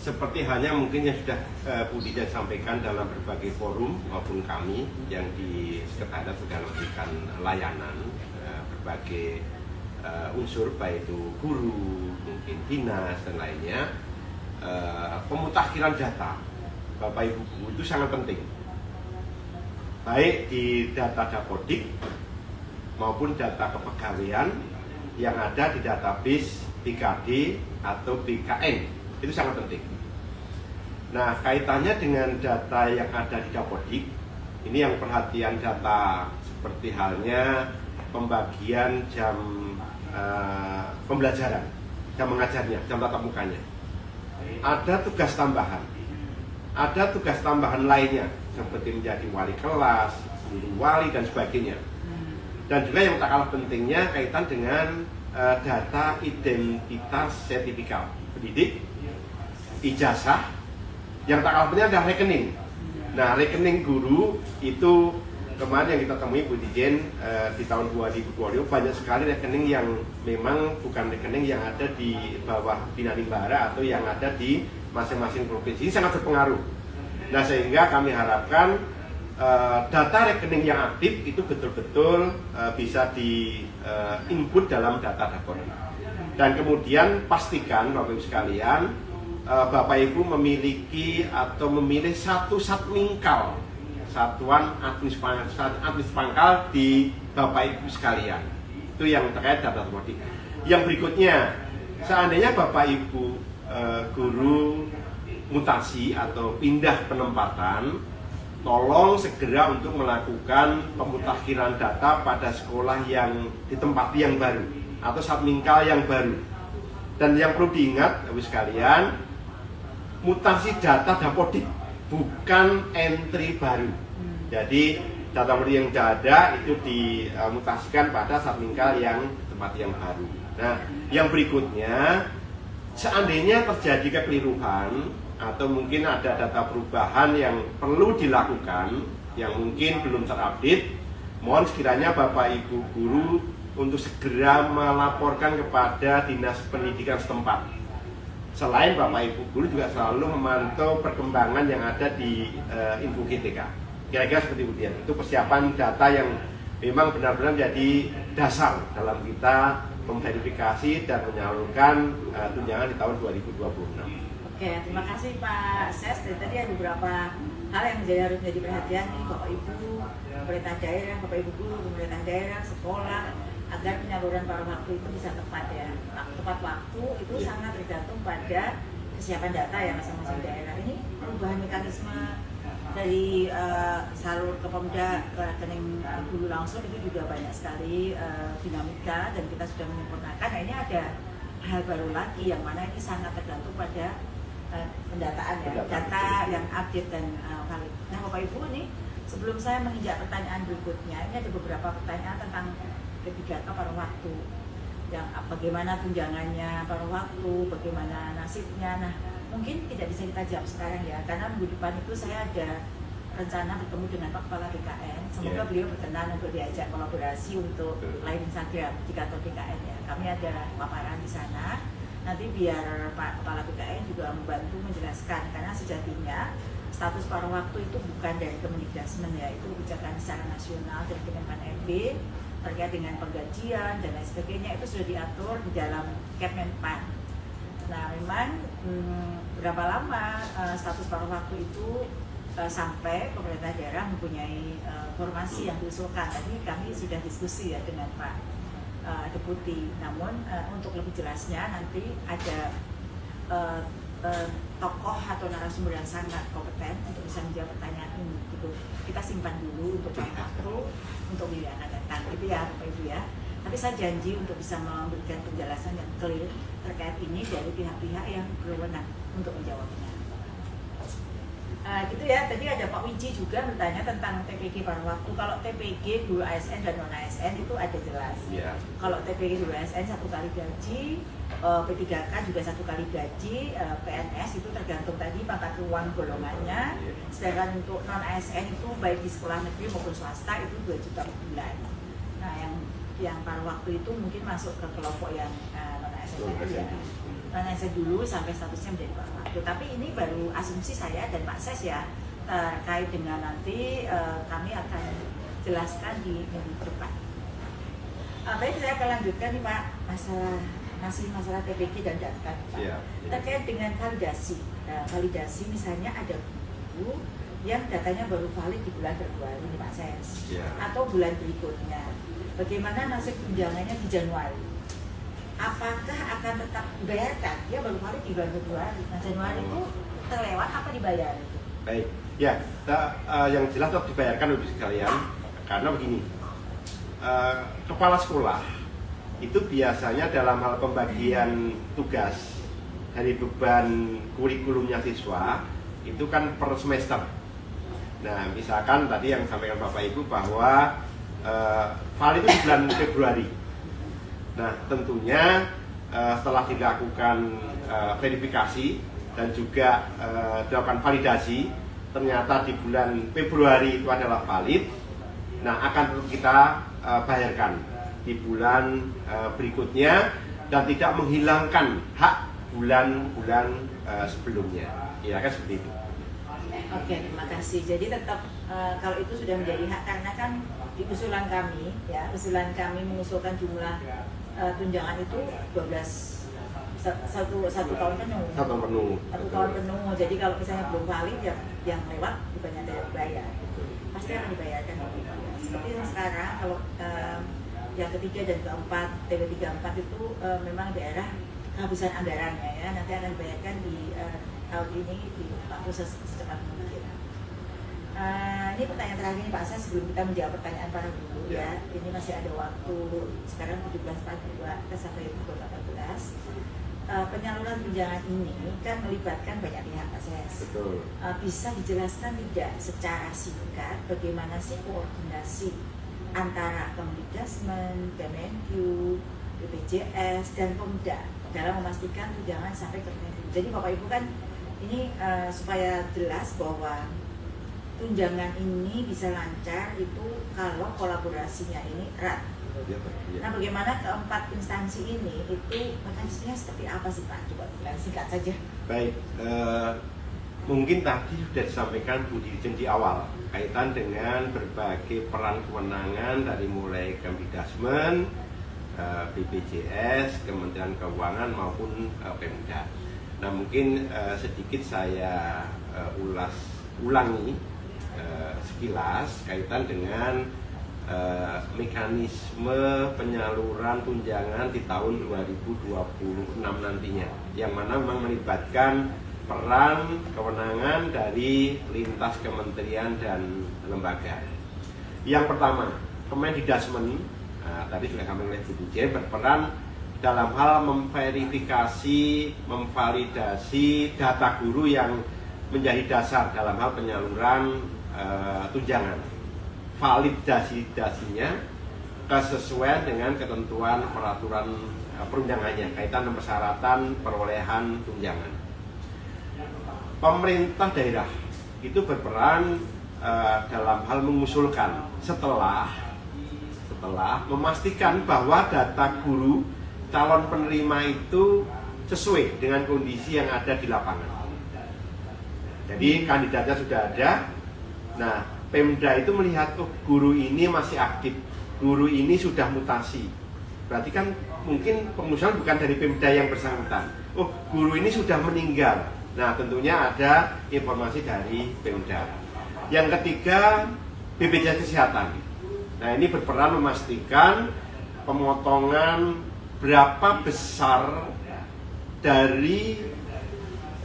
Speaker 2: Seperti halnya mungkin yang sudah Bu Dija sampaikan dalam berbagai forum maupun kami yang di Sekretariat sudah memberikan layanan berbagai unsur, baik itu guru, mungkin dinas dan lainnya. Pemutakhiran data Bapak Ibu guru itu sangat penting, baik di data Dapodik maupun data kepegawaian yang ada di database BKD atau BKN, itu sangat penting. Nah, kaitannya dengan data yang ada di Dapodik, ini yang perhatian data seperti halnya pembagian jam pembelajaran, jam mengajarnya, jam tatap mukanya. Ada tugas tambahan, ada tugas tambahan lainnya seperti menjadi wali kelas, guru wali dan sebagainya. Dan juga yang tak kalah pentingnya kaitan dengan data identitas sertifikat pendidik, ijazah, yang tak kalah penting adalah rekening. Nah, rekening guru itu kemarin yang kita temui Bu Dijen di tahun 2020 banyak sekali rekening yang memang bukan rekening yang ada di bawah Bina Limbara atau yang ada di masing-masing provinsi. Ini sangat berpengaruh. Nah, sehingga kami harapkan data rekening yang aktif itu betul-betul bisa di input dalam data Dapodik. Dan kemudian pastikan Bapak Ibu sekalian, Bapak Ibu memiliki atau memilih satu satmingkal, satuan administrasi pangkal di Bapak Ibu sekalian. Itu yang terkait data Dapodik. Yang berikutnya, seandainya Bapak Ibu guru mutasi atau pindah penempatan, tolong segera untuk melakukan pemutakhiran data pada sekolah yang ditempati yang baru atau satmingkal yang baru. Dan yang perlu diingat Bapak sekalian, mutasi data Dapodik bukan entry baru. Jadi data yang sudah ada itu dimutasikan pada satmingkal yang tempat yang baru. Nah, yang berikutnya, seandainya terjadi kekeliruan atau mungkin ada data perubahan yang perlu dilakukan yang mungkin belum terupdate, mohon sekiranya Bapak Ibu guru untuk segera melaporkan kepada Dinas Pendidikan setempat. Selain Bapak Ibu guru juga selalu memantau perkembangan yang ada di Info GTK. Kira-kira seperti itu persiapan data yang memang benar-benar jadi dasar dalam kita memverifikasi dan menyalurkan tunjangan di tahun 2026.
Speaker 1: Oke, terima kasih Pak Ses. Dari tadi ada beberapa hal yang harus menjadi perhatian nih Bapak Ibu, pemerintah daerah, Bapak Ibu guru, pemerintah daerah, sekolah, agar penyaluran pada waktu itu bisa tepat ya. Tepat waktu itu sangat tergantung pada kesiapan data ya masing-masing daerah. Ini perubahan mekanisme dari salur ke Pemda ke rekening guru langsung itu juga banyak sekali dinamika dan kita sudah menyempurnakan. Nah, ini ada hal baru lagi yang mana ini sangat tergantung pada pendataan ya, data yang update dan valid. Nah, Bapak Ibu nih, sebelum saya menginjak pertanyaan berikutnya, ini ada beberapa pertanyaan tentang P3K paruh waktu, yang bagaimana tunjangannya paruh waktu, bagaimana nasibnya. Nah, mungkin tidak bisa kita jawab sekarang ya, karena minggu depan itu saya ada rencana bertemu dengan Pak Kepala BKN. Semoga beliau berkenan untuk diajak kolaborasi untuk live Instagram di kantor BKN ya. Kami ada paparan di sana. Nanti biar Pak Kepala BKN juga membantu menjelaskan, karena sejatinya status paruh waktu itu bukan dari Kemendikbudrismen ya, itu kebijakan secara nasional dari Kemenpan RB terkait dengan penggajian dan lain sebagainya, itu sudah diatur di dalam Kemenpan. Nah memang berapa lama status paruh waktu itu sampai pemerintah daerah mempunyai formasi yang diusulkan. Tadi kami sudah diskusi ya dengan Pak Deputi. Namun untuk lebih jelasnya nanti ada tokoh atau narasumber yang sangat kompeten untuk bisa menjawab pertanyaan ini. Gitu. Kita simpan dulu untuk waktu untuk minggu yang akan datang, gitu ya Bapak Ibu ya. Tapi saya janji untuk bisa memberikan penjelasan yang clear terkait ini dari pihak-pihak yang berwenang untuk menjawabnya. Gitu ya, tadi ada Pak Wiji juga bertanya tentang TPG paruh waktu. Kalau TPG guru ASN dan non ASN itu ada jelas. Yeah. Kalau TPG guru ASN 1 kali gaji, P3K juga 1 kali gaji, PNS itu tergantung tadi pangkat ruang golongannya. Sedangkan untuk non ASN itu baik di sekolah negeri maupun swasta itu 2 juta per bulan. Nah yang paruh waktu itu mungkin masuk ke kelompok yang non ASN ya. Saya dulu sampai statusnya menjadi paruh waktu. Tapi ini baru asumsi saya dan Pak Ses ya, terkait dengan nanti kami akan jelaskan di minggu depan. Baik, saya akan lanjutkan nih Pak, masalah TPG dan data Pak. Terkait dengan validasi. Validasi misalnya ada guru yang datanya baru valid di bulan Februari nih Pak Ses, atau bulan berikutnya. Bagaimana nasib tunjangannya di Januari? Apakah akan tetap dibayarkan? Dia baru valid di bulan Februari. Nah Januari itu terlewat apa dibayar?
Speaker 2: Baik, ya yang jelas tetap dibayarkan Ibu sekalian, karena begini, kepala sekolah itu biasanya dalam hal pembagian tugas dari beban kurikulumnya siswa itu kan per semester. Nah misalkan tadi yang disampaikan Bapak Ibu bahwa valid itu di bulan Februari. Nah tentunya setelah dilakukan verifikasi dan juga dilakukan validasi, ternyata di bulan Februari itu adalah valid. Nah akan kita bayarkan di bulan berikutnya dan tidak menghilangkan hak bulan-bulan sebelumnya. Ya kan seperti itu.
Speaker 1: Oke, terima kasih. Jadi tetap kalau itu sudah menjadi hak, karena kan di usulan kami ya, usulan kami mengusulkan jumlah tunjangan itu 1 tahun penuh. 1 tahun penuh. Jadi kalau misalnya belum valid ya yang lewat bukannya dibayar, pasti akan dibayarkan. Seperti yang sekarang kalau yang ketiga dan keempat TP34 itu memang daerah kehabisan anggarannya ya, nanti akan dibayarkan di tahun ini di proses secepat mungkin. Ini pertanyaan terakhir nih Pak Ses sebelum kita menjawab pertanyaan para guru ya. Ini masih ada waktu, sekarang 17.42 kita sampai pukul 18. Penyaluran tunjangan ini kan melibatkan banyak pihak Pak Ses.
Speaker 2: Betul.
Speaker 1: Bisa dijelaskan tidak secara singkat bagaimana sih koordinasi antara Kemendikbudrismen, Kemenku, BPJS dan Pemda dalam memastikan tunjangan sampai ke Kemenku. Jadi Bapak Ibu kan ini supaya jelas bahwa tunjangan ini bisa lancar itu kalau kolaborasinya ini erat. Nah bagaimana keempat instansi ini itu mekanismenya seperti apa sih Pak? Coba singkat saja.
Speaker 2: Baik, mungkin tadi sudah disampaikan Bu Dirjen di awal kaitan dengan berbagai peran kewenangan dari mulai Kemendikbudrismen, BPJS, Kementerian Keuangan maupun Pemda. Nah mungkin sedikit saya ulangi sekilas kaitan dengan mekanisme penyaluran tunjangan di tahun 2026 nantinya, yang mana memang melibatkan peran kewenangan dari lintas kementerian dan lembaga. Yang pertama, Kemendikbudrismen, tadi juga kami oleh Bu Dirjen, berperan dalam hal memverifikasi, memvalidasi data guru yang menjadi dasar dalam hal penyaluran tunjangan. Validasinya kesesuaian dengan ketentuan peraturan perundangannya kaitan dengan persyaratan perolehan tunjangan. Pemerintah daerah itu berperan dalam hal mengusulkan setelah memastikan bahwa data guru calon penerima itu sesuai dengan kondisi yang ada di lapangan. Jadi kandidatnya sudah ada. Nah, Pemda itu melihat, oh, guru ini masih aktif, guru ini sudah mutasi. Berarti kan mungkin pengusulan bukan dari Pemda yang bersangkutan. Oh, guru ini sudah meninggal. Nah, tentunya ada informasi dari Pemda. Yang ketiga, BPJS Kesehatan. Nah, ini berperan memastikan pemotongan berapa besar dari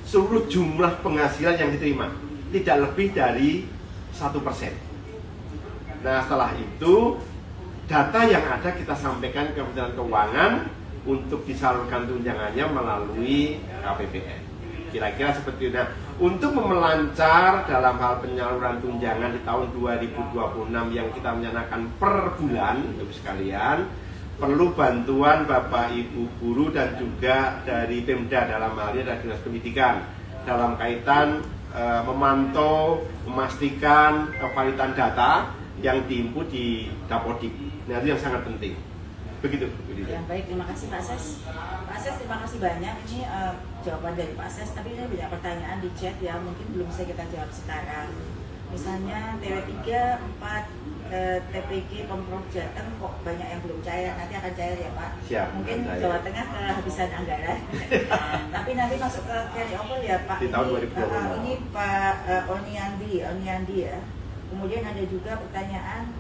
Speaker 2: seluruh jumlah penghasilan yang diterima, tidak lebih dari 1%. Nah, setelah itu data yang ada kita sampaikan ke Kementerian Keuangan untuk disalurkan tunjangannya melalui KPPN. Kira-kira seperti itu. Nah, untuk memelancar dalam hal penyaluran tunjangan di tahun 2026 yang kita menyanakan per bulan, Ibu sekalian, perlu bantuan Bapak Ibu guru dan juga dari Pemda, dalam hal ini dari Dinas Pendidikan, dalam kaitan memantau, memastikan kevalidan data yang diinput di Dapodik. Nah, itu yang sangat penting. Begitu.
Speaker 1: Ya, baik, terima kasih Pak Ses. Pak Ses, terima kasih banyak. Ini jawaban dari Pak Ses, tapi ini banyak pertanyaan di chat ya, mungkin belum bisa kita jawab sekarang. Misalnya TW3, 4, TPG Pemprov Jateng kok banyak yang belum cair, nanti akan cair ya Pak?
Speaker 2: Siap.
Speaker 1: Mungkin Jawa Tengah kehabisan anggaran. Tapi nanti masuk ke carry over ya Pak.
Speaker 2: Di tahun 2020.
Speaker 1: Ini Pak Oniandi ya. Kemudian ada juga pertanyaan,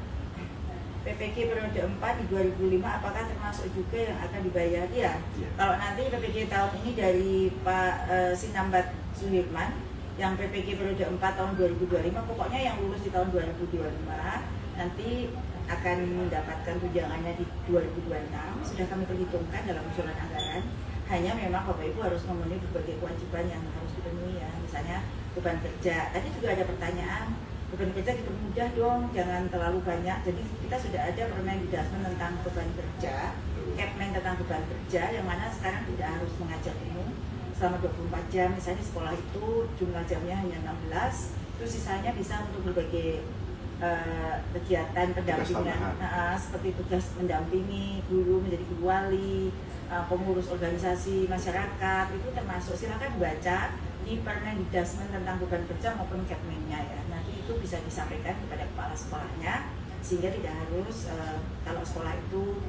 Speaker 1: PPG periode 4 di 2005 apakah termasuk juga yang akan dibayar? Ya. Kalau nanti PPG tahun ini dari Pak Sinambat Suhirman, yang PPG periode 4 tahun 2025, pokoknya yang lulus di tahun 2025 nanti akan mendapatkan tunjangannya di 2026. Sudah kami perhitungkan dalam usulan anggaran. Hanya memang Bapak Ibu harus memenuhi berbagai kewajiban yang harus dipenuhi ya. Misalnya beban kerja. Tadi juga ada pertanyaan, beban kerja dipermudah dong, jangan terlalu banyak. Jadi kita sudah ada Permendikbud tentang beban kerja, Kepmen tentang beban kerja, yang mana sekarang tidak harus mengajar penuh selama 24 jam. Misalnya di sekolah itu jumlah jamnya hanya 16, terus sisanya bisa untuk berbagai kegiatan pendampingan, seperti tugas mendampingi guru, menjadi guru wali, pengurus organisasi masyarakat, itu termasuk. Silakan baca di Permendikbud tentang beban kerja maupun Kepmennya ya. Nanti itu bisa disampaikan kepada kepala sekolahnya, sehingga tidak harus kalau sekolah itu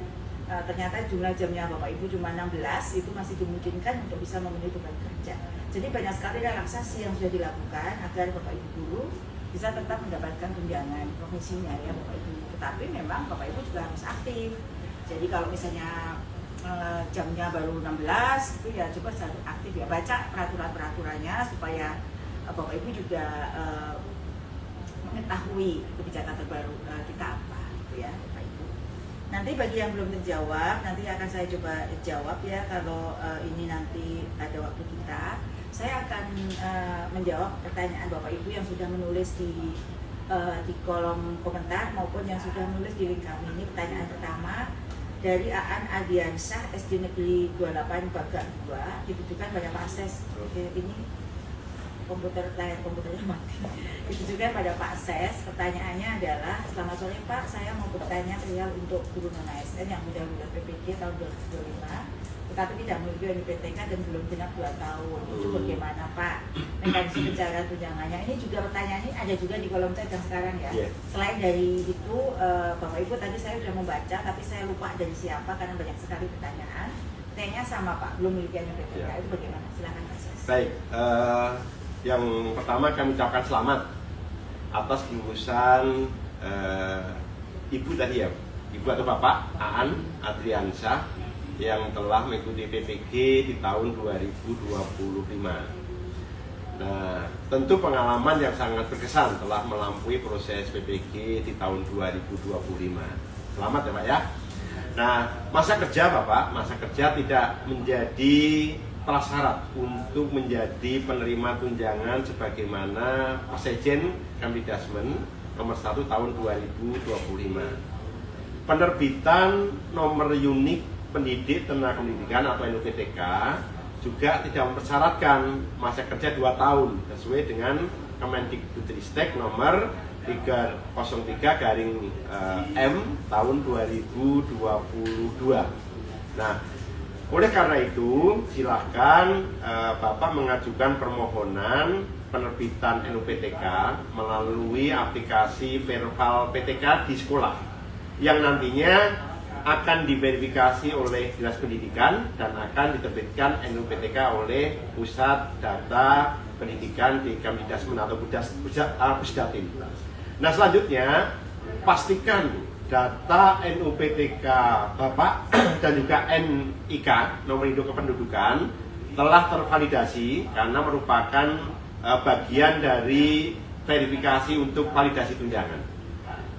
Speaker 1: ternyata jumlah jamnya Bapak Ibu cuma 16, itu masih dimungkinkan untuk bisa memenuhi beban kerja. Jadi banyak sekali relaksasi yang sudah dilakukan agar Bapak Ibu guru bisa tetap mendapatkan tunjangan profesinya ya Bapak Ibu. Tetapi memang Bapak Ibu juga harus aktif. Jadi kalau misalnya jamnya baru 16 itu ya coba selalu aktif ya, baca peraturan-peraturannya supaya Bapak Ibu juga mengetahui kebijakan terbaru kita apa gitu ya Bapak Ibu. Nanti bagi yang belum terjawab nanti akan saya coba jawab ya, kalau ini nanti ada waktu kita. Saya akan menjawab pertanyaan Bapak Ibu yang sudah menulis di kolom komentar maupun yang sudah menulis di link kami. Ini pertanyaan pertama dari Aan Adiansyah, SD Negeri 28 Baga 2, ditujukan pada Pak Ses. Ini layar komputernya mati. Ditujukan pada Pak Ses. Pertanyaannya adalah, selamat sore Pak, saya mau bertanya perihal untuk guru non-ASN yang sudah lulus PPG tahun 2025 tetapi tidak memiliki UNPTK dan belum genap 2 tahun. Itu bagaimana Pak mekanisme pencairan tunjangannya? Ini juga pertanyaan ini ada juga di kolom chat yang sekarang ya. Selain dari itu, Bapak Ibu tadi saya sudah membaca, tapi saya lupa dari siapa karena banyak sekali pertanyaan. Pertanyaannya sama Pak, belum memiliki UNPTK, itu bagaimana? Silakan Pak Ses.
Speaker 2: Baik, yang pertama kami ucapkan selamat atas lulusan Ibu tadi ya, Ibu atau Bapak Aan Adriansyah yang telah mengikuti PPG di tahun 2025. Nah, tentu pengalaman yang sangat berkesan telah melampaui proses PPG di tahun 2025. Selamat ya Pak ya. Nah, masa kerja Bapak, masa kerja tidak menjadi prasyarat untuk menjadi penerima tunjangan sebagaimana Persejen Kemdikbud nomor 1 tahun 2025. Penerbitan nomor unik pendidik tenaga pendidikan atau NUPTK juga tidak mempersyaratkan masa kerja 2 tahun sesuai dengan Kemendikbudristek nomor 303/M tahun 2022. Nah, oleh karena itu silahkan Bapak mengajukan permohonan penerbitan NUPTK melalui aplikasi Verbal PTK di sekolah yang nantinya akan diverifikasi oleh Dinas Pendidikan dan akan diterbitkan NUPTK oleh Pusat Data Pendidikan di Kemdikbud atau Pusdatin. Nah, selanjutnya pastikan data NUPTK Bapak dan juga NIK, nomor induk kependudukan, telah tervalidasi karena merupakan bagian dari verifikasi untuk validasi tunjangan.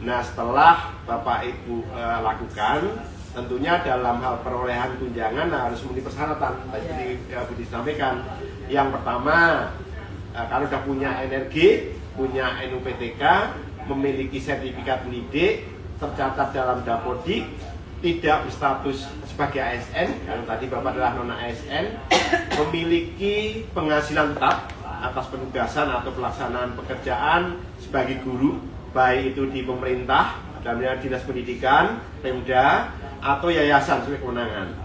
Speaker 2: Nah, setelah Bapak Ibu lakukan, tentunya dalam hal perolehan tunjangan harus memenuhi persyaratan. Tadi Budi sampaikan, yang pertama kalau sudah punya energi, punya NUPTK, memiliki sertifikat pendidik, tercatat dalam Dapodik, tidak berstatus sebagai ASN, karena tadi Bapak adalah non ASN, memiliki penghasilan tetap atas penugasan atau pelaksanaan pekerjaan sebagai guru, baik itu di pemerintah, dalam Dinas Pendidikan, Pemda, atau yayasan sesuai kewenangan.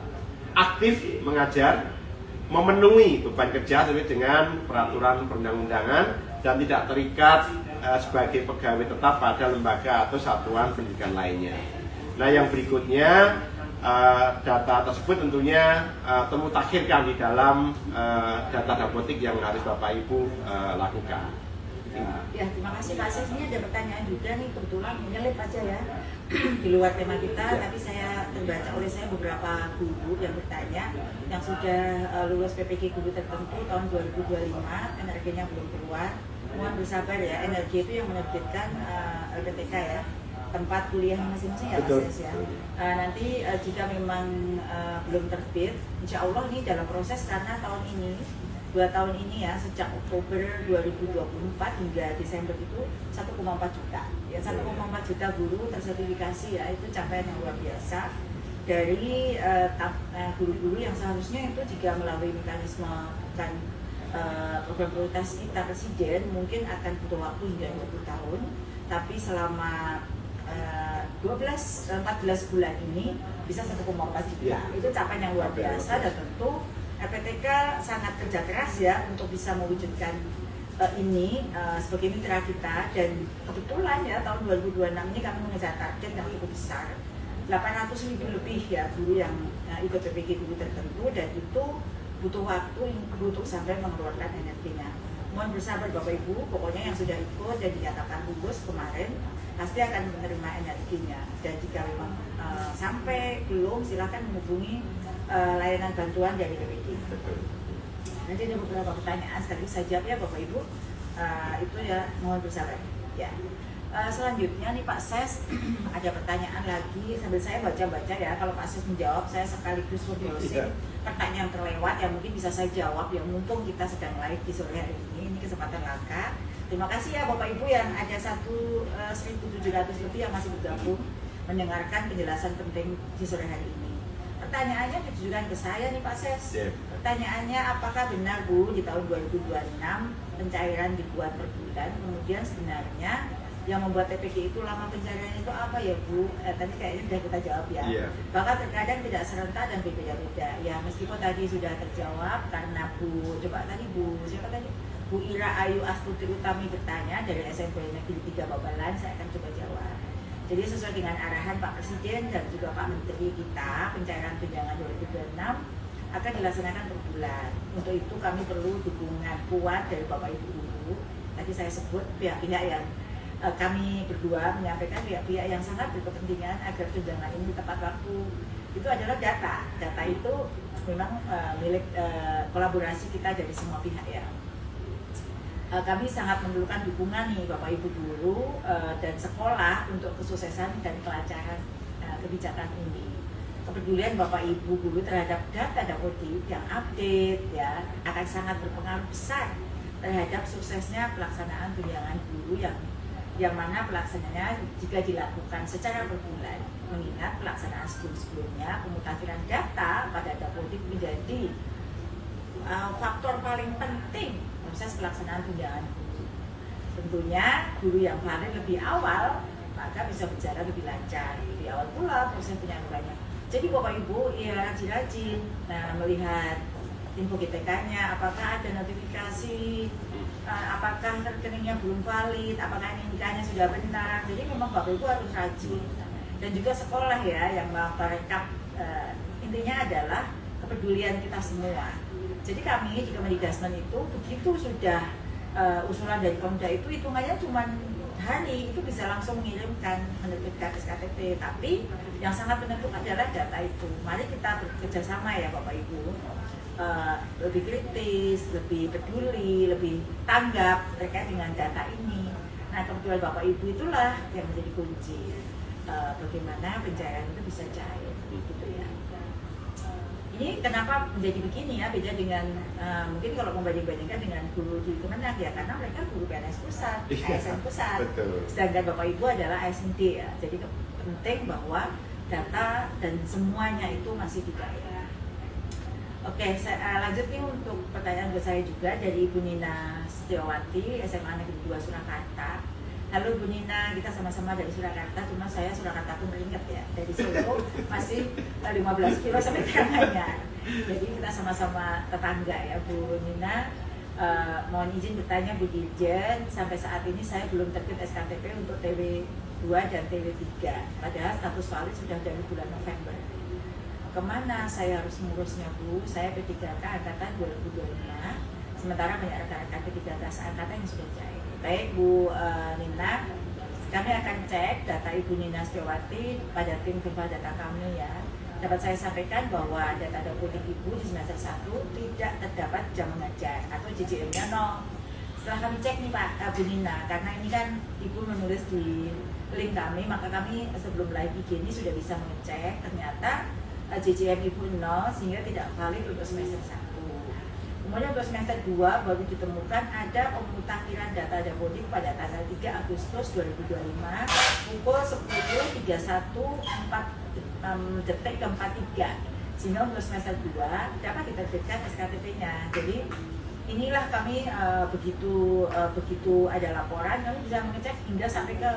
Speaker 2: Aktif mengajar, memenuhi beban kerja sesuai dengan peraturan perundang-undangan, dan tidak terikat sebagai pegawai tetap pada lembaga atau satuan pendidikan lainnya. Nah, yang berikutnya data tersebut tentunya temu takhirkan di dalam data Dapodik yang harus Bapak Ibu lakukan.
Speaker 1: Ya, terima kasih Pak Ses. Ini ada pertanyaan juga nih, kebetulan menyelip aja ya di luar tema kita, tapi saya terbaca oleh saya beberapa guru yang bertanya yang sudah lulus PPG guru tertentu tahun 2025, energinya belum keluar. Mohon bersabar ya, energi itu yang menerbitkan LPTK ya, tempat kuliah masing-masing ya Pak Ses ya. Nanti jika memang belum terbit, insya Allah ini dalam proses karena tahun ini 2 tahun ini ya, sejak Oktober 2024 hingga Desember itu 1,4 juta ya, 1,4 juta guru tersertifikasi ya, itu capaian yang luar biasa dari guru-guru yang seharusnya itu jika melalui mekanisme bukan program prioritas kita Presiden mungkin akan butuh waktu hingga 20 tahun, tapi selama 14 bulan ini bisa 1,4 juta, itu capaian yang luar biasa. Dan tentu LPTK sangat kerja keras ya untuk bisa mewujudkan ini sebagai mitra kita, dan kebetulan ya tahun 2026 ini kami mengejar target yang cukup besar, 800.000 lebih ya guru yang ikut PPG guru tertentu, dan itu butuh waktu untuk sampai mengeluarkan energinya. Mohon bersabar Bapak Ibu, pokoknya yang sudah ikut dan dinyatakan lulus kemarin pasti akan menerima energinya, dan jika memang sampai belum silahkan menghubungi layanan bantuan dari PPG. Nanti ada beberapa pertanyaan sekaligus saya jawab ya Bapak Ibu, itu ya mohon bersabar ya. Selanjutnya nih Pak Ses, ada pertanyaan lagi sambil saya baca-baca ya. Kalau Pak Ses menjawab, saya sekaligus browsing pertanyaan terlewat yang mungkin bisa saya jawab ya, mumpung kita sedang live di sore hari ini kesempatan langka. Terima kasih ya Bapak Ibu yang ada 1.700 lebih yang masih bergabung mendengarkan penjelasan penting di sore hari ini. Pertanyaannya ditujukan ke saya nih Pak Ses. Pertanyaannya, apakah benar Bu di tahun 2026 pencairan ribuan per bulan, kemudian sebenarnya yang membuat TPG itu lama pencairannya itu apa ya Bu? Tadi kayaknya sudah kita jawab ya. Bahkan terkadang tidak serentak dan berbeda-beda. Ya meskipun tadi sudah terjawab karena Bu, coba tadi Bu, siapa tadi? Bu Ira Ayu Astuti Utami bertanya dari SMP Negeri 3 Babalan, saya akan coba jawab. Jadi sesuai dengan arahan Pak Presiden dan juga Pak Menteri kita, pencairan tunjangan 2026 akan dilaksanakan per bulan. Untuk itu kami perlu dukungan kuat dari Bapak Ibu guru. Tadi saya sebut pihak-pihak yang kami berdua menyampaikan pihak-pihak yang sangat berkepentingan agar tunjangan ini tepat waktu. Itu adalah data. Data itu memang milik kolaborasi kita dari semua pihak ya. Kami sangat memerlukan dukungan nih Bapak Ibu guru dan sekolah untuk kesuksesan dan kelancaran kebijakan ini. Kepedulian Bapak Ibu guru terhadap data Dapodik yang update ya akan sangat berpengaruh besar terhadap suksesnya pelaksanaan tunjangan guru yang mana pelaksanaannya jika dilakukan secara berbulan, mengingat pelaksanaan sebelum-sebelumnya pemutakhiran data pada Dapodik menjadi faktor paling penting proses pelaksanaan tunjangan guru. Tentunya guru yang valid lebih awal maka bisa berjalan lebih lancar, lebih awal pula proses penyalurannya. Jadi Bapak Ibu ya rajin-rajin melihat info GTK-nya, apakah ada notifikasi, apakah rekeningnya belum valid, apakah NIK-nya sudah benar. Jadi memang Bapak Ibu harus rajin. Dan juga sekolah ya yang merekap, intinya adalah kepedulian kita semua. Jadi kami di Kemendikbudrismen itu begitu sudah usulan dari Pemda itu hitungannya cuma hari itu bisa langsung mengirimkan menerbitkan SKTP, tapi yang sangat menentukan adalah data itu. Mari kita bekerja sama ya Bapak Ibu, lebih kritis, lebih peduli, lebih tanggap terkait dengan data ini. Nah kebetulan Bapak Ibu itulah yang menjadi kunci bagaimana pencairan itu bisa cair, gitu ya. Ini kenapa menjadi begini ya, beda dengan mungkin kalau membanding-bandingkan dengan guru di Kemenag ya, karena mereka guru PNS pusat, ASN pusat.
Speaker 2: Betul.
Speaker 1: Sedangkan Bapak Ibu adalah ASND ya, jadi penting bahwa data dan semuanya itu masih di daerah. Oke, saya lanjut nih untuk pertanyaan ke saya juga dari Ibu Nina Setiawati, SMA Negeri 2 Surakarta. Halo Bu Nina, kita sama-sama dari Surakarta, cuma saya Surakarta pun teringat ya, dari Solo masih 15 kilo sampai Karanganyar. Jadi kita sama-sama tetangga ya Bu Nina. Mohon izin bertanya Bu Dirjen, sampai saat ini saya belum terbit SKTP untuk TW2 dan TW3, padahal status valid sudah dari bulan November. Kemana saya harus mengurusnya Bu? Saya P3K Angkatan 2025, sementara banyak rekan-rekan P3K seangkatan yang sudah cair. Baik Bu Nina, kami akan cek data Ibu Nina Setiawati pada tim Virtual Data kami ya. Dapat saya sampaikan bahwa data dapodik Ibu di semester 1 tidak terdapat jam mengajar atau JJM-nya 0. Setelah kami cek nih Pak Bu Nina, karena ini kan Ibu menulis di link kami, maka kami sebelum live IG ini sudah bisa mengecek ternyata JJM Ibu 0 sehingga tidak valid untuk semester 1. Kemudian untuk semester 2 baru ditemukan ada pemutakhiran data dapodik pada tanggal 3 Agustus 2025 pukul 10.31 detik ke 43, sehingga untuk semester 2 dapat diterbitkan SKTP-nya. Jadi inilah kami begitu ada laporan kami bisa mengecek hingga sampai ke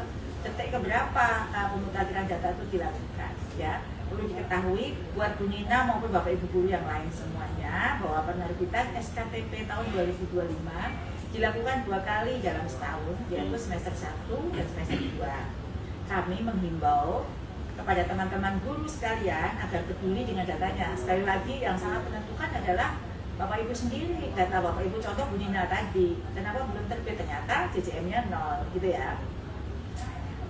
Speaker 1: detik keberapa pemutakhiran data itu dilakukan ya. Perlu diketahui buat Bu Nina maupun Bapak Ibu guru yang lain semuanya bahwa penerbitan SKTP tahun 2025 dilakukan 2 kali dalam setahun, yaitu semester 1 dan semester 2. Kami menghimbau kepada teman-teman guru sekalian agar peduli dengan datanya. Sekali lagi yang sangat menentukan adalah Bapak Ibu sendiri. Data Bapak Ibu contoh Bu Nina tadi, kenapa belum terbit? Ternyata JJM-nya 0 gitu ya.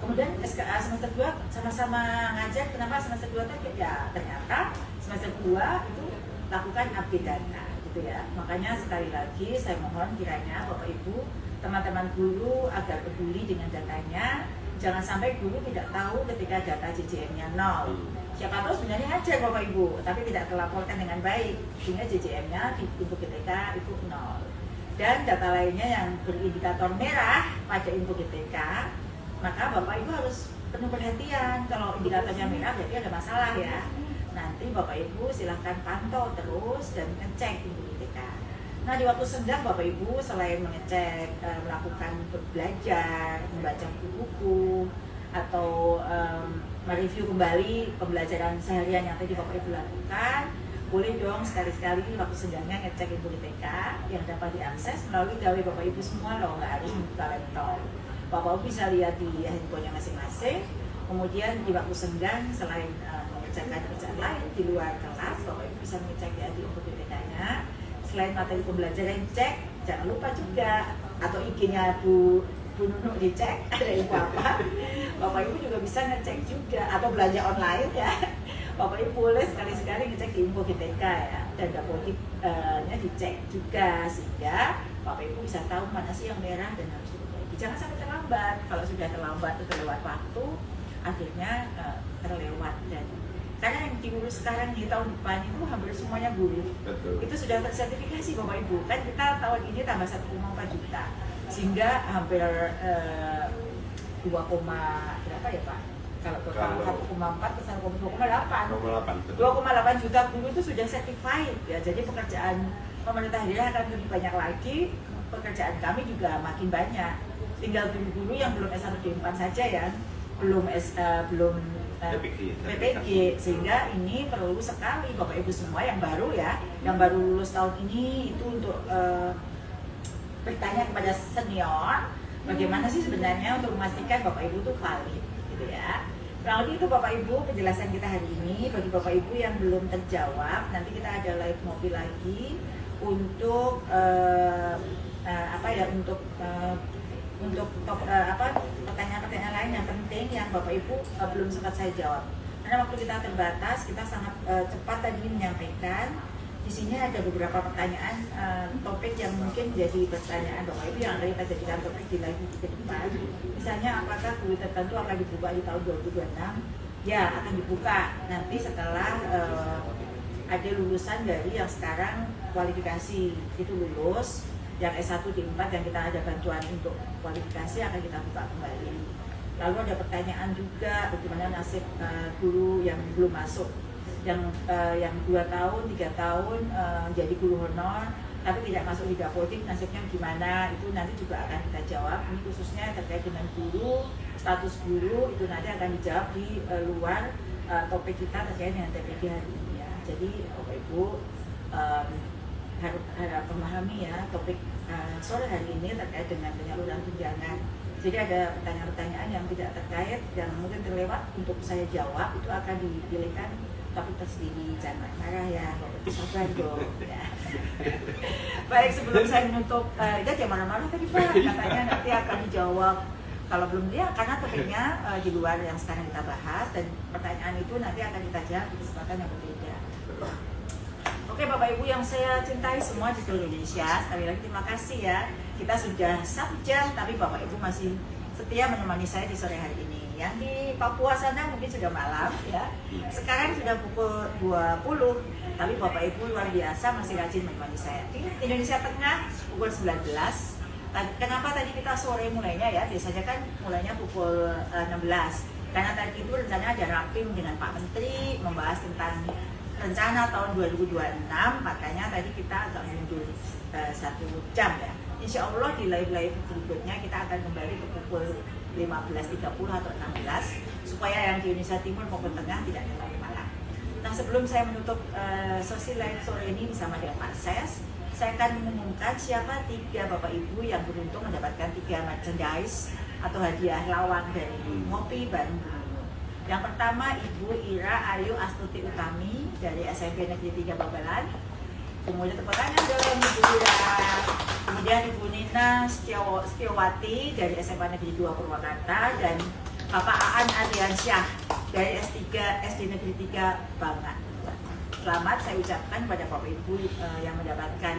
Speaker 1: Kemudian semester 2 sama-sama ngajar, kenapa semester 2 terbit? Ya ternyata semester 2 itu lakukan update data gitu ya. Makanya sekali lagi saya mohon kiranya Bapak Ibu, teman-teman guru agar peduli dengan datanya. Jangan sampai guru tidak tahu ketika data JJM-nya 0. Siapa tahu sebenarnya ngajar Bapak Ibu, tapi tidak terlaporkan dengan baik, sehingga JJM-nya di info GTK itu 0. Dan data lainnya yang berindikator merah pada info GTK, maka Bapak Ibu harus penuh perhatian. Kalau indikatornya merah berarti ada masalah ya. Nanti Bapak Ibu silahkan pantau terus dan ngecek info GTK. Nah di waktu senggang Bapak Ibu selain mengecek, melakukan belajar, membaca buku-buku, atau mereview kembali pembelajaran seharian yang tadi Bapak Ibu lakukan, boleh dong sekali-sekali waktu senggangnya ngecek info GTK yang dapat diakses melalui gawe Bapak Ibu semua loh, nggak harus membuka laptop. Bapak Ibu bisa lihat di handphonenya masing-masing. Kemudian di waktu senggang selain mengecek kerjaan lain di luar kelas, Bapak Ibu bisa mengecek ya di info GTK-nya. Selain materi pembelajaran cek, jangan lupa juga atau IG-nya Bu Nunuk dicek ada info apa. Bapak Ibu juga bisa ngecek juga atau belanja online ya. Bapak Ibu boleh sekali-sekali ngecek di info GTK ya, dan dapodik-nya dicek juga sehingga Bapak Ibu bisa tahu mana sih yang merah dan harus diperbaiki. Jangan sampai terlambat. Kalau sudah terlambat atau terlewat waktu, akhirnya terlewat. Dan karena yang diurus sekarang di tahun depan itu hampir semuanya guru.
Speaker 2: Betul.
Speaker 1: Itu sudah tersertifikasi Bapak Ibu. Kan kita tahun ini tambah 1,4 juta, sehingga hampir 2, berapa ya Pak? Kalau total 1,4 ke 2,8. 2,8 juta guru itu sudah certified ya. Jadi pekerjaan pemerintah daerah akan lebih banyak lagi, pekerjaan kami juga makin banyak. tinggal guru-guru yang belum S1 D4 saja ya, belum PPG, sehingga ini perlu sekali Bapak Ibu semua yang baru ya, yang baru lulus tahun ini itu untuk bertanya kepada senior bagaimana sih sebenarnya untuk memastikan Bapak Ibu itu valid gitu ya. Kurang lebih itu Bapak Ibu penjelasan kita hari ini. Bagi Bapak Ibu yang belum terjawab, nanti kita ada live mobil lagi untuk pertanyaan-pertanyaan lain yang penting yang Bapak Ibu belum sempat saya jawab. Karena waktu kita terbatas, kita sangat cepat tadi menyampaikan. Di sini ada beberapa pertanyaan topik yang mungkin jadi pertanyaan Bapak Ibu yang akan kita jadikan topik di live ke depan. Misalnya apakah guru tertentu akan dibuka di tahun 2026? Ya, akan dibuka nanti setelah ada lulusan dari yang sekarang kualifikasi itu lulus, yang S1 D4 yang kita ada bantuan untuk kualifikasi akan kita buka kembali. Lalu ada pertanyaan juga bagaimana nasib guru yang belum masuk, yang 2 tahun, 3 tahun jadi guru honor tapi tidak masuk Liga Poltik, nasibnya gimana, itu nanti juga akan kita jawab. Ini khususnya terkait dengan guru, status guru itu nanti akan dijawab di luar topik kita terkait dengan TPG hari ini ya. Jadi Bapak Ibu harus memahami ya topik sore hari ini terkait dengan penyaluran tunjangan. Jadi ada pertanyaan-pertanyaan yang tidak terkait yang mungkin terlewat untuk saya jawab, itu akan dipilihkan topik tersendiri. Jangan marah ya, sabar dong ya. Baik, sebelum saya menutup, jangan marah-marah tadi Pak, katanya nanti akan dijawab. Kalau belum dia, karena topiknya di luar yang sekarang kita bahas, dan pertanyaan itu nanti akan kita jawab di kesempatan yang berbeda. Oke Bapak Ibu yang saya cintai semua di seluruh Indonesia, sekali lagi terima kasih ya. Kita sudah 1 jam, tapi Bapak Ibu masih setia menemani saya di sore hari ini. Yang di Papua sana mungkin sudah malam ya. Sekarang sudah pukul 20, tapi Bapak Ibu luar biasa masih rajin menemani saya. Di Indonesia Tengah pukul 19. Kenapa tadi kita sore mulainya ya? Biasanya kan mulainya pukul 16. Karena tadi itu rencananya ada rapim dengan Pak Menteri membahas tentang rencana tahun 2026, makanya tadi kita agak mundur 1 jam ya. Insya Allah di live-live berikutnya kita akan kembali ke pukul 15.30 atau 16 supaya yang di Indonesia Timur maupun Tengah tidak terlalu malam. Nah, sebelum saya menutup sesi live sore ini bersama dengan Pak Ses, saya akan mengumumkan siapa 3 Bapak Ibu yang beruntung mendapatkan 3 merchandise atau hadiah lawang dari Ngopi Bareng Guru. Yang pertama Ibu Ira Ayu Astuti Utami dari SMP Negeri 3 Babalan. Kemudian tepuk tangan dong Ibu Ira. Kemudian Ibu Nina Setiawati dari SMA Negeri 2 Purwakarta, dan Bapak Aan Ardiansyah dari S3 SD Negeri 3 Bangat. Selamat saya ucapkan pada Bapak Ibu yang mendapatkan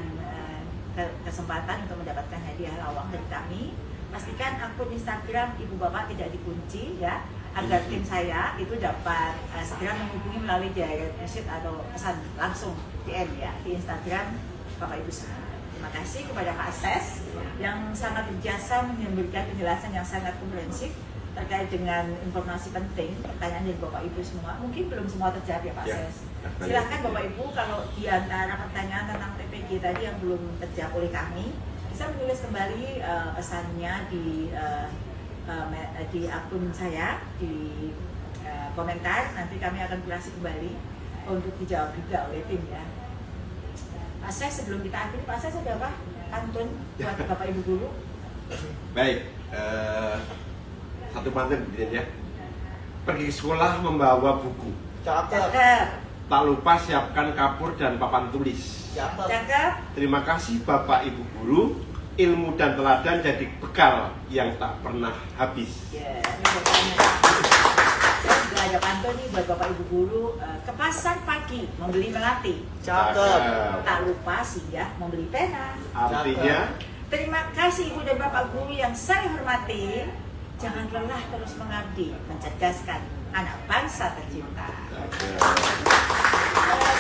Speaker 1: kesempatan untuk mendapatkan hadiah lawang dari kami. Pastikan akun Instagram Ibu Bapak tidak dikunci ya, agar tim saya itu dapat segera menghubungi melalui direct message atau pesan langsung DM ya di Instagram Bapak Ibu semua. Terima kasih kepada Pak Ses yang sangat berjasa memberikan penjelasan yang sangat komprehensif terkait dengan informasi penting, pertanyaan dari Bapak Ibu semua. Mungkin belum semua terjawab ya Pak Ses. Silahkan Bapak Ibu kalau di antara pertanyaan tentang TPG tadi yang belum terjawab oleh kami, bisa menulis kembali pesannya di akun saya, di komentar. Nanti kami akan kurasi kembali untuk dijawab juga oleh tim ya. Pak Ses, sebelum kita akhiri, Pak Ses ada apa? Pantun buat Bapak Ibu guru?
Speaker 2: Baik, satu pantun ya. Pergi ke sekolah membawa buku.
Speaker 1: Cakep.
Speaker 2: Tak lupa siapkan kapur dan papan tulis.
Speaker 1: Cakep.
Speaker 2: Terima kasih Bapak Ibu guru. Ilmu dan teladan jadi bekal yang tak pernah habis.
Speaker 1: Ya, ini bapaknya. Saya juga ada pantun nih buat Bapak Ibu guru. Ke pasar pagi membeli melati.
Speaker 2: Cakep.
Speaker 1: Tak lupa singgah membeli pena.
Speaker 2: Artinya,
Speaker 1: terima kasih Ibu dan Bapak guru yang saya hormati. Jangan lelah terus mengabdi, mencerdaskan anak bangsa tercinta.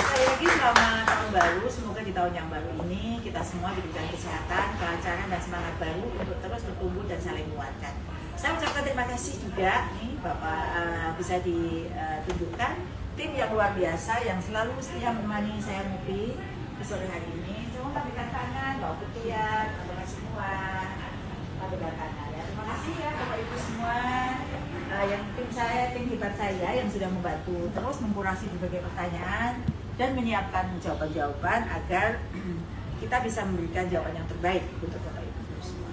Speaker 1: Sekali lagi selamat tahun baru. Semoga di tahun yang baru ini kita semua diberikan kesehatan, kelancaran, dan semangat baru untuk terus bertumbuh dan saling menguatkan. Saya ucapkan terima kasih juga nih Bapak, bisa ditunjukkan tim yang luar biasa yang selalu setia menemani saya ngopi di sore hari ini. Semua berikan tangan, bawa putian, teman semua. pada belakangnya ya. Terima kasih ya Bapak Ibu semua, yang tim hebat saya yang sudah membantu terus mengkurasi berbagai pertanyaan dan menyiapkan jawaban-jawaban agar kita bisa memberikan jawaban yang terbaik untuk Bapak Ibu semua.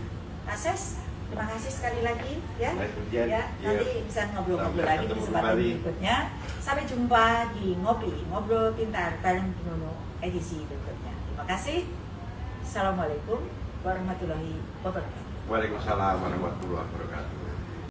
Speaker 1: Ses, terima kasih sekali lagi ya. Nanti bisa ngobrol-ngobrol lagi di kesempatan berikutnya. Sampai jumpa di Ngobrol Pintar bareng Bu Nono edisi berikutnya. Terima kasih. Assalamualaikum warahmatullahi wabarakatuh.
Speaker 2: Waalaikumsalam warahmatullahi wabarakatuh.